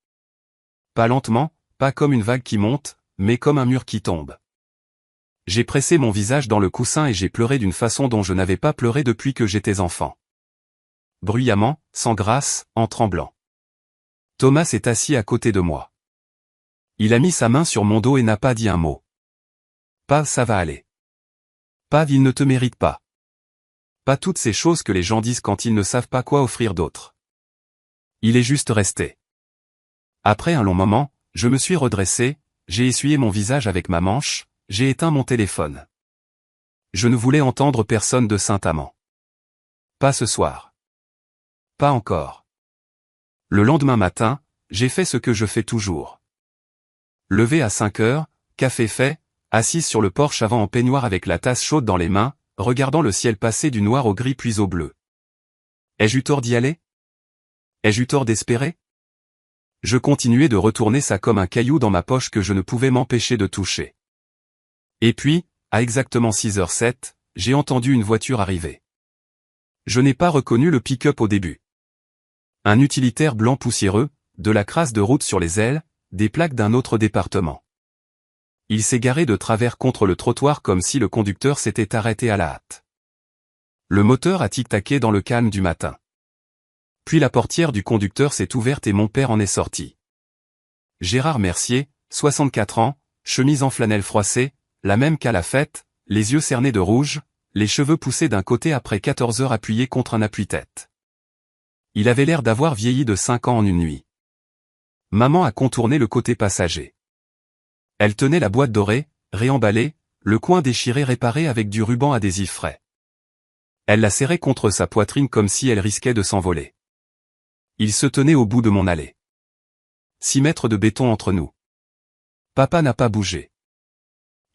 Pas lentement, pas comme une vague qui monte, mais comme un mur qui tombe. J'ai pressé mon visage dans le coussin et j'ai pleuré d'une façon dont je n'avais pas pleuré depuis que j'étais enfant. Bruyamment, sans grâce, en tremblant. Thomas s'est assis à côté de moi. Il a mis sa main sur mon dos et n'a pas dit un mot. Pas ça va aller. Pas il ne te mérite pas. Pas toutes ces choses que les gens disent quand ils ne savent pas quoi offrir d'autre. Il est juste resté. Après un long moment, je me suis redressé, j'ai essuyé mon visage avec ma manche, j'ai éteint mon téléphone. Je ne voulais entendre personne de Saint-Amand. Pas ce soir. Pas encore. Le lendemain matin, j'ai fait ce que je fais toujours. Levé à 5 heures, café fait, assise sur le porche avant en peignoir avec la tasse chaude dans les mains, regardant le ciel passer du noir au gris puis au bleu. Ai-je eu tort d'y aller? Ai-je eu tort d'espérer? Je continuais de retourner ça comme un caillou dans ma poche que je ne pouvais m'empêcher de toucher. Et puis, à exactement 6h07, j'ai entendu une voiture arriver. Je n'ai pas reconnu le pick-up au début. Un utilitaire blanc poussiéreux, de la crasse de route sur les ailes, des plaques d'un autre département. Il s'est garé de travers contre le trottoir comme si le conducteur s'était arrêté à la hâte. Le moteur a tic-taqué dans le calme du matin. Puis la portière du conducteur s'est ouverte et mon père en est sorti. Gérard Mercier, 64 ans, chemise en flanelle froissée, la même qu'à la fête, les yeux cernés de rouge, les cheveux poussés d'un côté après 14 heures appuyés contre un appuie-tête. Il avait l'air d'avoir vieilli de 5 ans en une nuit. Maman a contourné le côté passager. Elle tenait la boîte dorée, réemballée, le coin déchiré réparé avec du ruban adhésif frais. Elle la serrait contre sa poitrine comme si elle risquait de s'envoler. Il se tenait au bout de mon allée. 6 mètres de béton entre nous. Papa n'a pas bougé.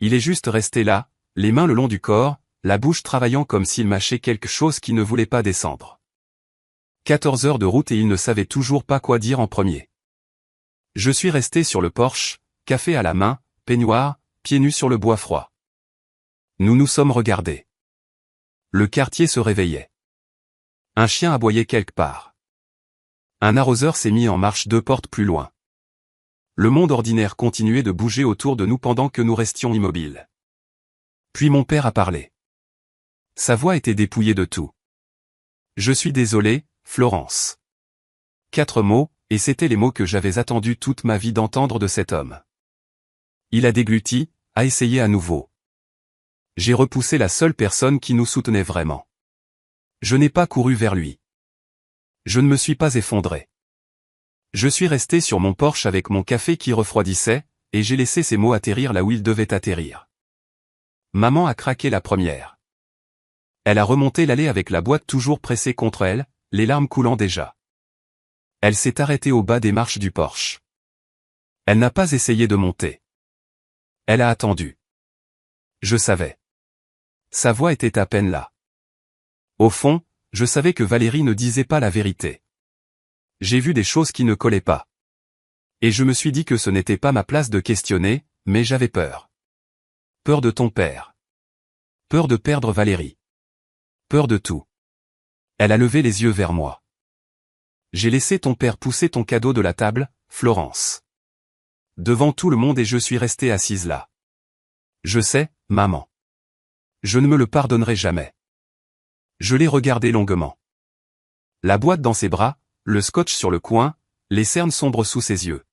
Il est juste resté là, les mains le long du corps, la bouche travaillant comme s'il mâchait quelque chose qui ne voulait pas descendre. 14 heures de route et il ne savait toujours pas quoi dire en premier. Je suis resté sur le porche, café à la main, peignoir, pieds nus sur le bois froid. Nous nous sommes regardés. Le quartier se réveillait. Un chien aboyait quelque part. Un arroseur s'est mis en marche 2 portes plus loin. Le monde ordinaire continuait de bouger autour de nous pendant que nous restions immobiles. Puis mon père a parlé. Sa voix était dépouillée de tout. Je suis désolé, Florence. 4 mots, et c'étaient les mots que j'avais attendus toute ma vie d'entendre de cet homme. Il a dégluti, a essayé à nouveau. J'ai repoussé la seule personne qui nous soutenait vraiment. Je n'ai pas couru vers lui. Je ne me suis pas effondré. Je suis resté sur mon porche avec mon café qui refroidissait, et j'ai laissé ces mots atterrir là où ils devaient atterrir. Maman a craqué la première. Elle a remonté l'allée avec la boîte toujours pressée contre elle, les larmes coulant déjà. Elle s'est arrêtée au bas des marches du porche. Elle n'a pas essayé de monter. Elle a attendu. Je savais. Sa voix était à peine là. Au fond, je savais que Valérie ne disait pas la vérité. J'ai vu des choses qui ne collaient pas. Et je me suis dit que ce n'était pas ma place de questionner, mais j'avais peur. Peur de ton père. Peur de perdre Valérie. Peur de tout. Elle a levé les yeux vers moi. J'ai laissé ton père pousser ton cadeau de la table, Florence. Devant tout le monde et je suis restée assise là. Je sais, maman. Je ne me le pardonnerai jamais. Je l'ai regardé longuement. La boîte dans ses bras, le scotch sur le coin, les cernes sombres sous ses yeux.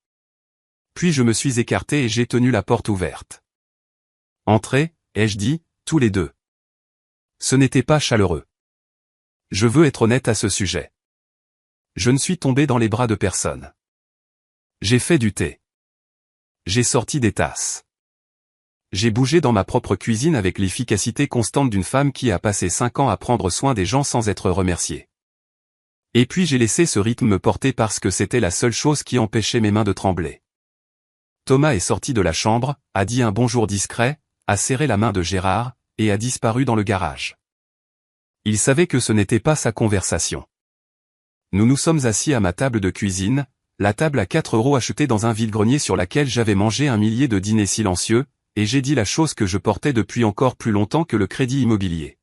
Puis je me suis écarté et j'ai tenu la porte ouverte. Entrez, ai-je dit, tous les deux. Ce n'était pas chaleureux. Je veux être honnête à ce sujet. Je ne suis tombé dans les bras de personne. J'ai fait du thé. J'ai sorti des tasses. J'ai bougé dans ma propre cuisine avec l'efficacité constante d'une femme qui a passé 5 ans à prendre soin des gens sans être remerciée. Et puis j'ai laissé ce rythme me porter parce que c'était la seule chose qui empêchait mes mains de trembler. Thomas est sorti de la chambre, a dit un bonjour discret, a serré la main de Gérard, et a disparu dans le garage. Il savait que ce n'était pas sa conversation. Nous nous sommes assis à ma table de cuisine, la table à 4 € achetée dans un vide-grenier sur laquelle j'avais mangé un millier de dîners silencieux, et j'ai dit la chose que je portais depuis encore plus longtemps que le crédit immobilier.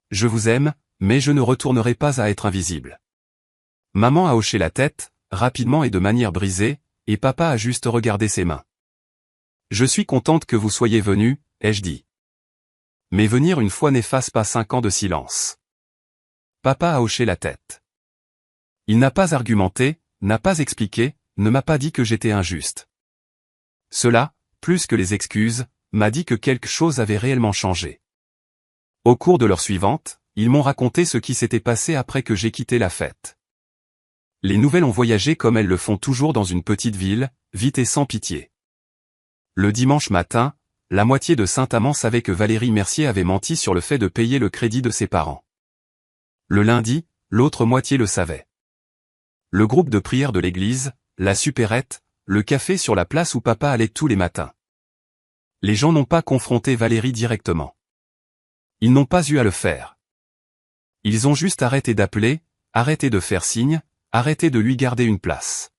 Je vous aime, mais je ne retournerai pas à être invisible. Maman a hoché la tête, rapidement et de manière brisée, et papa a juste regardé ses mains. Je suis contente que vous soyez venu, ai-je dit. Mais venir une fois n'efface pas 5 ans de silence. Papa a hoché la tête. Il n'a pas argumenté, n'a pas expliqué, ne m'a pas dit que j'étais injuste. Cela, plus que les excuses, m'a dit que quelque chose avait réellement changé. Au cours de l'heure suivante, ils m'ont raconté ce qui s'était passé après que j'ai quitté la fête. Les nouvelles ont voyagé comme elles le font toujours dans une petite ville, vite et sans pitié. Le dimanche matin, la moitié de Saint-Amand savait que Valérie Mercier avait menti sur le fait de payer le crédit de ses parents. Le lundi, l'autre moitié le savait. Le groupe de prière de l'église, la supérette, le café sur la place où papa allait tous les matins. Les gens n'ont pas confronté Valérie directement. Ils n'ont pas eu à le faire. Ils ont juste arrêté d'appeler, arrêté de faire signe, arrêté de lui garder une place.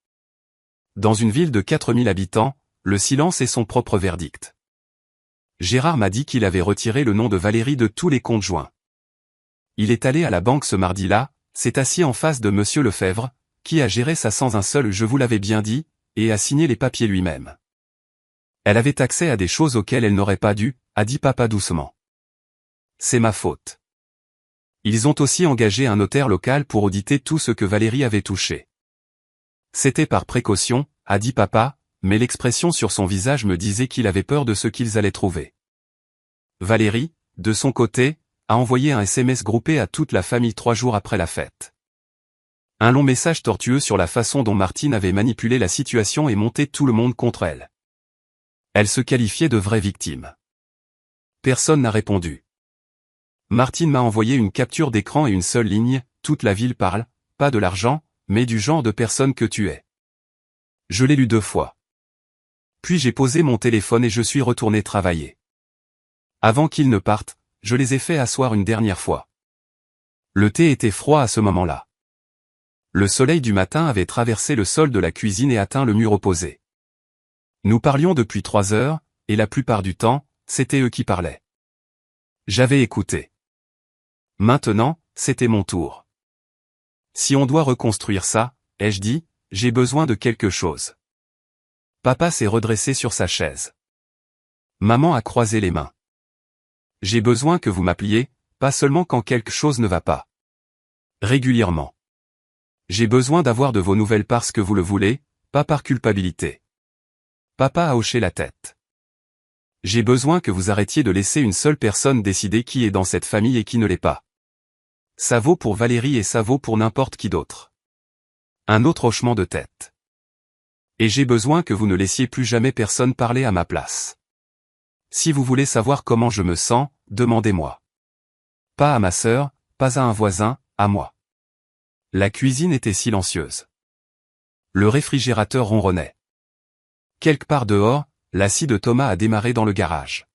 Dans une ville de 4000 habitants, le silence est son propre verdict. Gérard m'a dit qu'il avait retiré le nom de Valérie de tous les comptes joints. Il est allé à la banque ce mardi-là, s'est assis en face de Monsieur Lefebvre, qui a géré ça sans un seul « je vous l'avais bien dit », et a signé les papiers lui-même. Elle avait accès à des choses auxquelles elle n'aurait pas dû, a dit papa doucement. C'est ma faute. Ils ont aussi engagé un notaire local pour auditer tout ce que Valérie avait touché. C'était par précaution, a dit papa, mais l'expression sur son visage me disait qu'il avait peur de ce qu'ils allaient trouver. Valérie, de son côté, a envoyé un SMS groupé à toute la famille 3 jours après la fête. Un long message tortueux sur la façon dont Martine avait manipulé la situation et monté tout le monde contre elle. Elle se qualifiait de vraie victime. Personne n'a répondu. Martine m'a envoyé une capture d'écran et une seule ligne, toute la ville parle, pas de l'argent, mais du genre de personne que tu es. Je l'ai lu 2 fois. Puis j'ai posé mon téléphone et je suis retourné travailler. Avant qu'ils ne partent, je les ai fait asseoir une dernière fois. Le thé était froid à ce moment-là. Le soleil du matin avait traversé le sol de la cuisine et atteint le mur opposé. Nous parlions depuis 3 heures, et la plupart du temps, c'était eux qui parlaient. J'avais écouté. Maintenant, c'était mon tour. Si on doit reconstruire ça, ai-je dit, j'ai besoin de quelque chose. Papa s'est redressé sur sa chaise. Maman a croisé les mains. J'ai besoin que vous m'appeliez, pas seulement quand quelque chose ne va pas. Régulièrement. J'ai besoin d'avoir de vos nouvelles parce que vous le voulez, pas par culpabilité. Papa a hoché la tête. J'ai besoin que vous arrêtiez de laisser une seule personne décider qui est dans cette famille et qui ne l'est pas. Ça vaut pour Valérie et ça vaut pour n'importe qui d'autre. Un autre hochement de tête. Et j'ai besoin que vous ne laissiez plus jamais personne parler à ma place. Si vous voulez savoir comment je me sens, demandez-moi. Pas à ma sœur, pas à un voisin, à moi. La cuisine était silencieuse. Le réfrigérateur ronronnait. Quelque part dehors, la scie de Thomas a démarré dans le garage.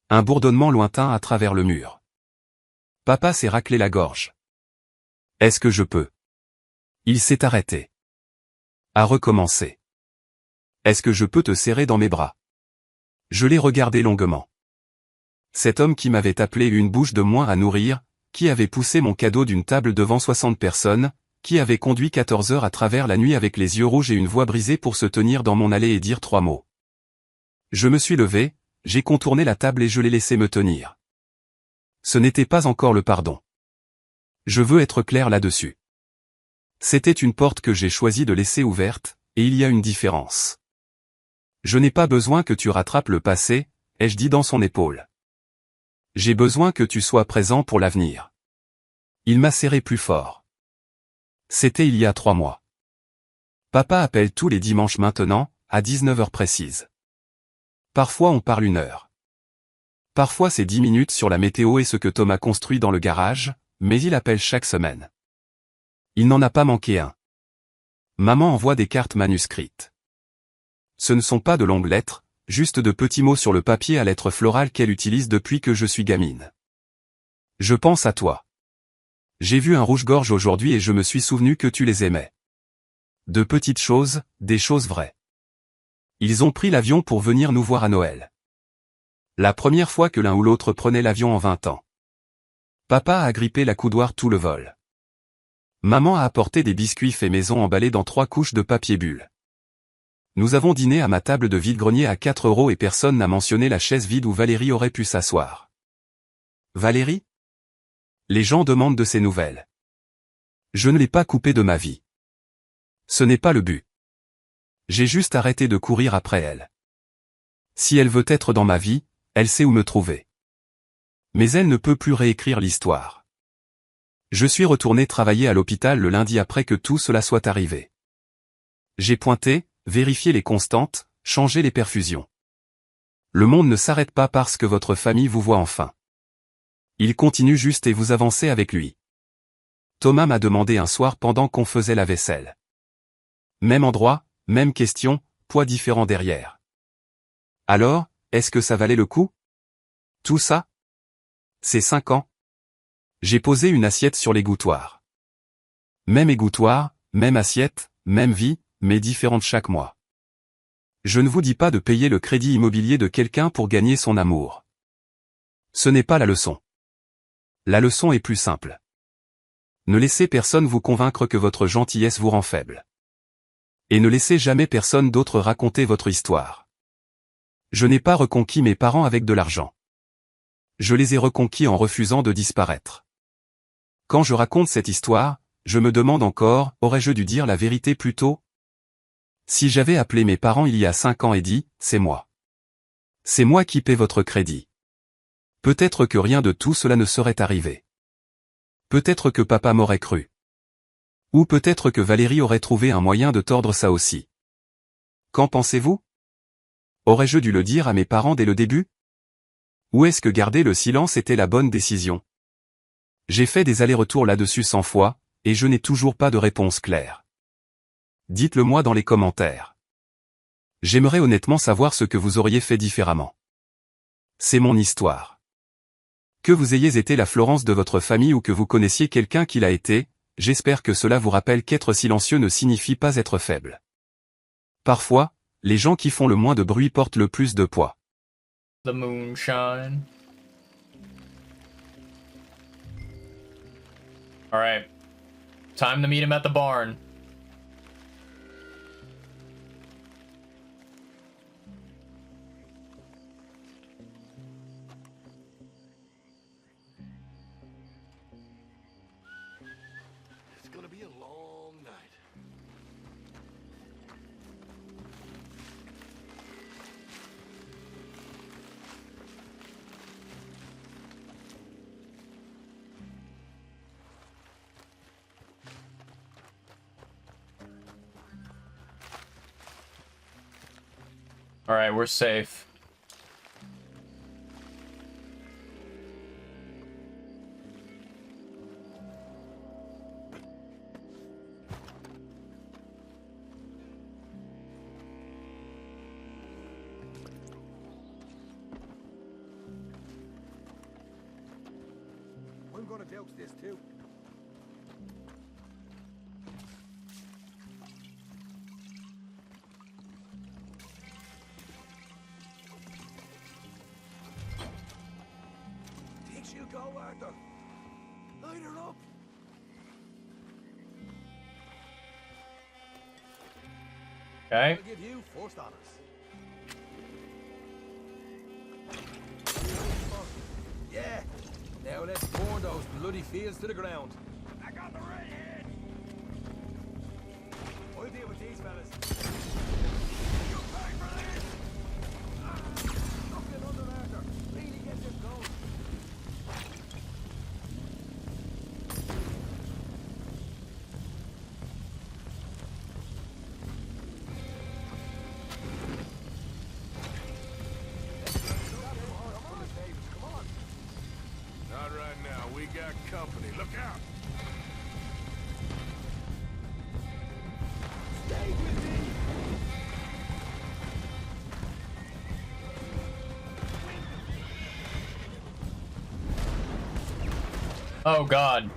Un bourdonnement lointain à travers le mur. Papa s'est raclé la gorge. Est-ce que je peux? Il s'est arrêté. A recommencé. Est-ce que je peux te serrer dans mes bras? Je l'ai regardé longuement. Cet homme qui m'avait appelé une bouche de moins à nourrir, qui avait poussé mon cadeau d'une table devant 60 personnes, qui avait conduit 14 heures à travers la nuit avec les yeux rouges et une voix brisée pour se tenir dans mon allée et dire 3 mots. Je me suis levé, j'ai contourné la table et je l'ai laissé me tenir. Ce n'était pas encore le pardon. Je veux être clair là-dessus. C'était une porte que j'ai choisi de laisser ouverte, et il y a une différence. Je n'ai pas besoin que tu rattrapes le passé, ai-je dit dans son épaule. J'ai besoin que tu sois présent pour l'avenir. Il m'a serré plus fort. C'était il y a 3 mois. Papa appelle tous les dimanches maintenant, à 19 heures précises. Parfois on parle 1 heure. Parfois c'est 10 minutes sur la météo et ce que Thomas construit dans le garage, mais il appelle chaque semaine. Il n'en a pas manqué un. Maman envoie des cartes manuscrites. Ce ne sont pas de longues lettres, juste de petits mots sur le papier à lettres florales qu'elle utilise depuis que je suis gamine. Je pense à toi. J'ai vu un rouge-gorge aujourd'hui et je me suis souvenu que tu les aimais. De petites choses, des choses vraies. Ils ont pris l'avion pour venir nous voir à Noël. La première fois que l'un ou l'autre prenait l'avion en 20 ans. Papa a agrippé la coudoir tout le vol. Maman a apporté des biscuits faits maison emballés dans 3 couches de papier bulle. Nous avons dîné à ma table de vide-grenier à 4 € et personne n'a mentionné la chaise vide où Valérie aurait pu s'asseoir. Valérie? Les gens demandent de ses nouvelles. Je ne l'ai pas coupée de ma vie. Ce n'est pas le but. J'ai juste arrêté de courir après elle. Si elle veut être dans ma vie, elle sait où me trouver. Mais elle ne peut plus réécrire l'histoire. Je suis retourné travailler à l'hôpital le lundi après que tout cela soit arrivé. J'ai pointé, vérifié les constantes, changé les perfusions. Le monde ne s'arrête pas parce que votre famille vous voit enfin. Il continue juste et vous avancez avec lui. Thomas m'a demandé un soir pendant qu'on faisait la vaisselle. Même endroit, même question, poids différent derrière. Alors, est-ce que ça valait le coup? Tout ça? C'est 5 ans. J'ai posé une assiette sur l'égouttoir. Même égouttoir, même assiette, même vie, mais différente chaque mois. Je ne vous dis pas de payer le crédit immobilier de quelqu'un pour gagner son amour. Ce n'est pas la leçon. La leçon est plus simple. Ne laissez personne vous convaincre que votre gentillesse vous rend faible. Et ne laissez jamais personne d'autre raconter votre histoire. Je n'ai pas reconquis mes parents avec de l'argent. Je les ai reconquis en refusant de disparaître. Quand je raconte cette histoire, je me demande encore, aurais-je dû dire la vérité plus tôt? Si j'avais appelé mes parents il y a 5 ans et dit, c'est moi. C'est moi qui paie votre crédit. Peut-être que rien de tout cela ne serait arrivé. Peut-être que papa m'aurait cru. Ou peut-être que Valérie aurait trouvé un moyen de tordre ça aussi. Qu'en pensez-vous? Aurais-je dû le dire à mes parents dès le début? Ou est-ce que garder le silence était la bonne décision? J'ai fait des allers-retours là-dessus 100 fois, et je n'ai toujours pas de réponse claire. Dites-le moi dans les commentaires. J'aimerais honnêtement savoir ce que vous auriez fait différemment. C'est mon histoire. Que vous ayez été la Florence de votre famille ou que vous connaissiez quelqu'un qui l'a été, j'espère que cela vous rappelle qu'être silencieux ne signifie pas être faible. Parfois, les gens qui font le moins de bruit portent le plus de poids. The moonshine. Alright. Time to meet him at the barn. It's gonna be a long night. Alright, we're safe. I'm gonna douse this too. Takes you go, Arthur. Light her up. Okay. I'll give you first honors. Yeah. Now let's burn those bloody fields to the ground. I got the right hand. I'll deal with these fellas. You pay for this. Something under Arthur. Really get this going. Not right now. We got company. Look out! Stay with me! Oh god.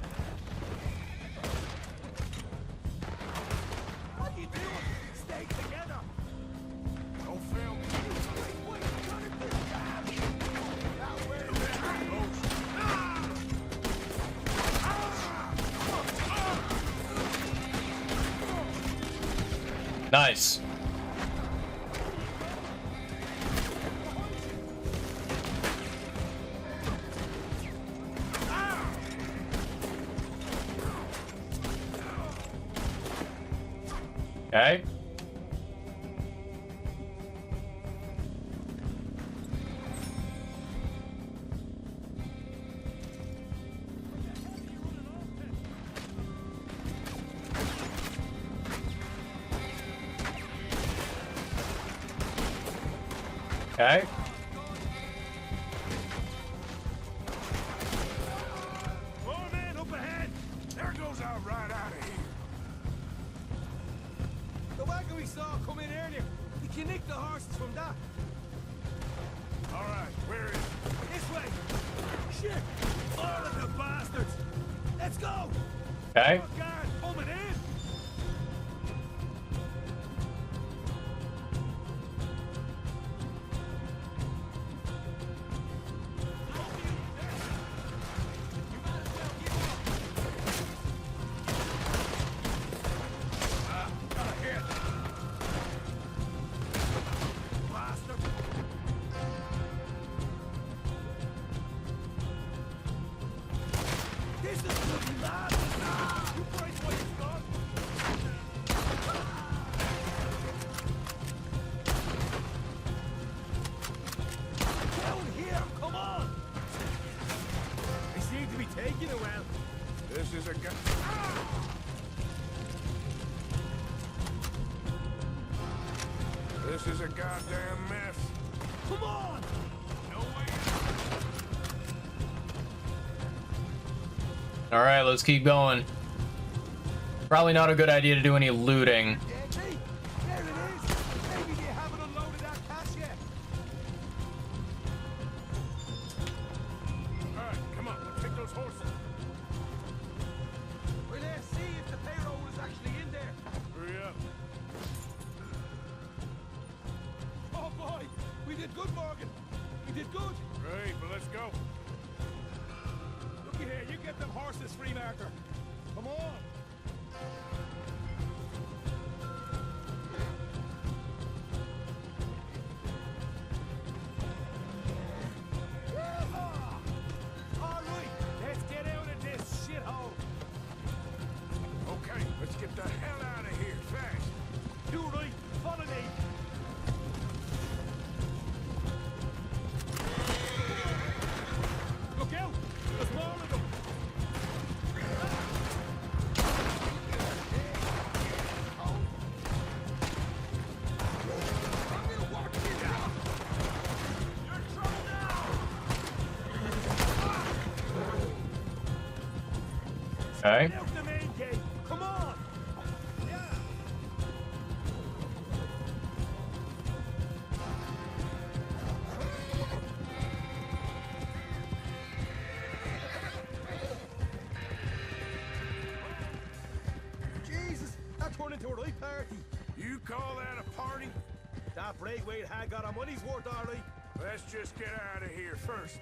What are you doing? Stay together! Don't fail me. What are you gonna do? Now where is it? Nice. Okay. Okay. Oh man, up ahead! There goes our ride out of here. The wagon we saw come in earlier. We can nick the horses from that. All right, where is it? This way. Shit! All of the bastards! Let's go! Okay. Oh, guard, coming in! This is bloody mad! You brace what you've got! Down here, come on! They seem to be taking it well. This is a good... This is a goddamn mess. Come on! No way. Alright, let's keep going. Probably not a good idea to do any looting. Yeah, hey, there it is. Maybe they have it good, Morgan. You did good. Great, but let's go. Looky here, you get them horses free, Marker. Come on. All right, let's get out of this shithole. Okay, let's get the hell out of here, fast. You right, follow me. Look out! There's more of them! I'm gonna walk you down! You're in trouble now! Okay. Out the main gate! Come on! Yeah! Jesus, that turned into a right party. You call that a party? That Braithwaite had got our money's worth, all right. Let's just get out of here first.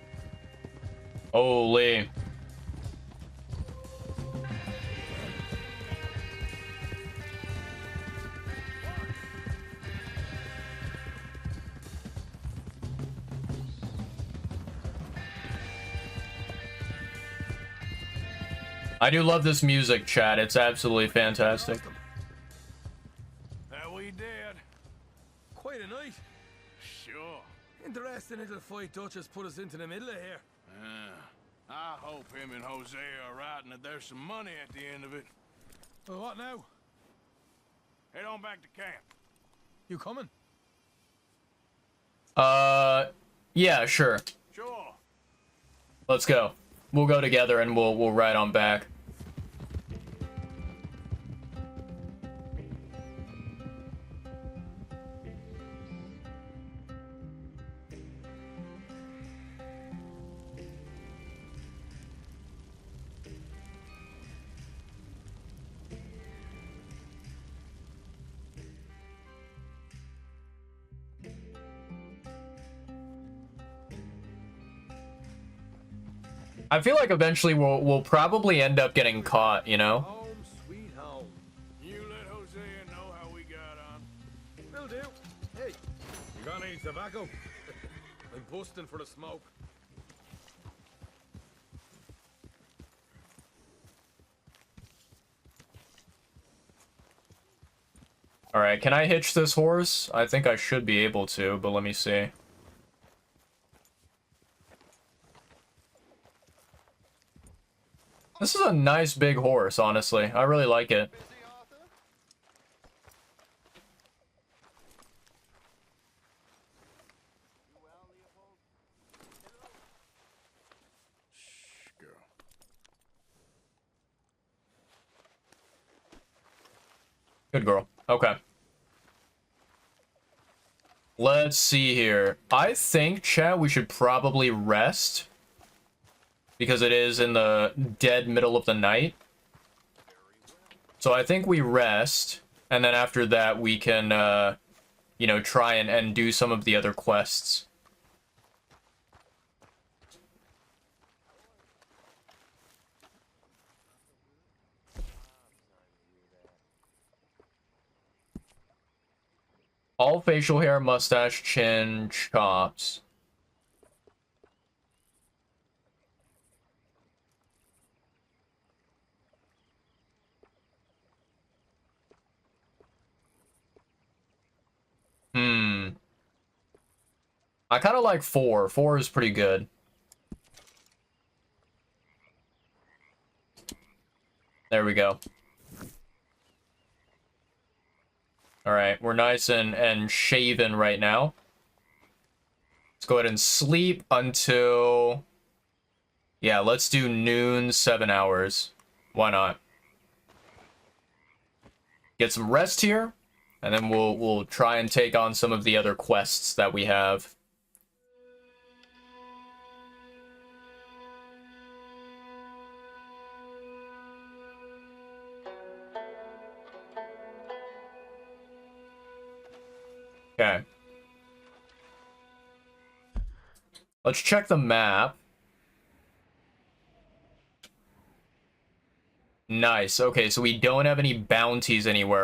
Holy. I do love this music, chat. It's absolutely fantastic. That we did. Quite a night. Sure. Interesting little fight Duchess put us into the middle of here. I hope him and Jose are right and that there's some money at the end of it. Well, what now? Head on back to camp. You coming? Yeah, sure. Sure. Let's go. We'll go together and we'll ride on back. I feel like eventually we'll probably end up getting caught, you know? Home, sweet home. You let Hosea know how we got on. Will do. Hey, you got any tobacco? I'm busting for the smoke. Alright, can I hitch this horse? I think I should be able to, but let me see. This is a nice big horse, honestly. I really like it. Girl. Good girl. Okay. Let's see here. I think, chat, we should probably rest. Because it is in the dead middle of the night. So I think we rest. And then after that, we can, you know, try and do some of the other quests. All facial hair, mustache, chin, chops. I kind of like 4. 4 is pretty good. There we go. Alright, we're nice and shaven right now. Let's go ahead and sleep until... Yeah, let's do noon, 7 hours. Why not? Get some rest here, and then we'll try and take on some of the other quests that we have. Okay. Let's check the map. Nice. Okay, so we don't have any bounties anywhere.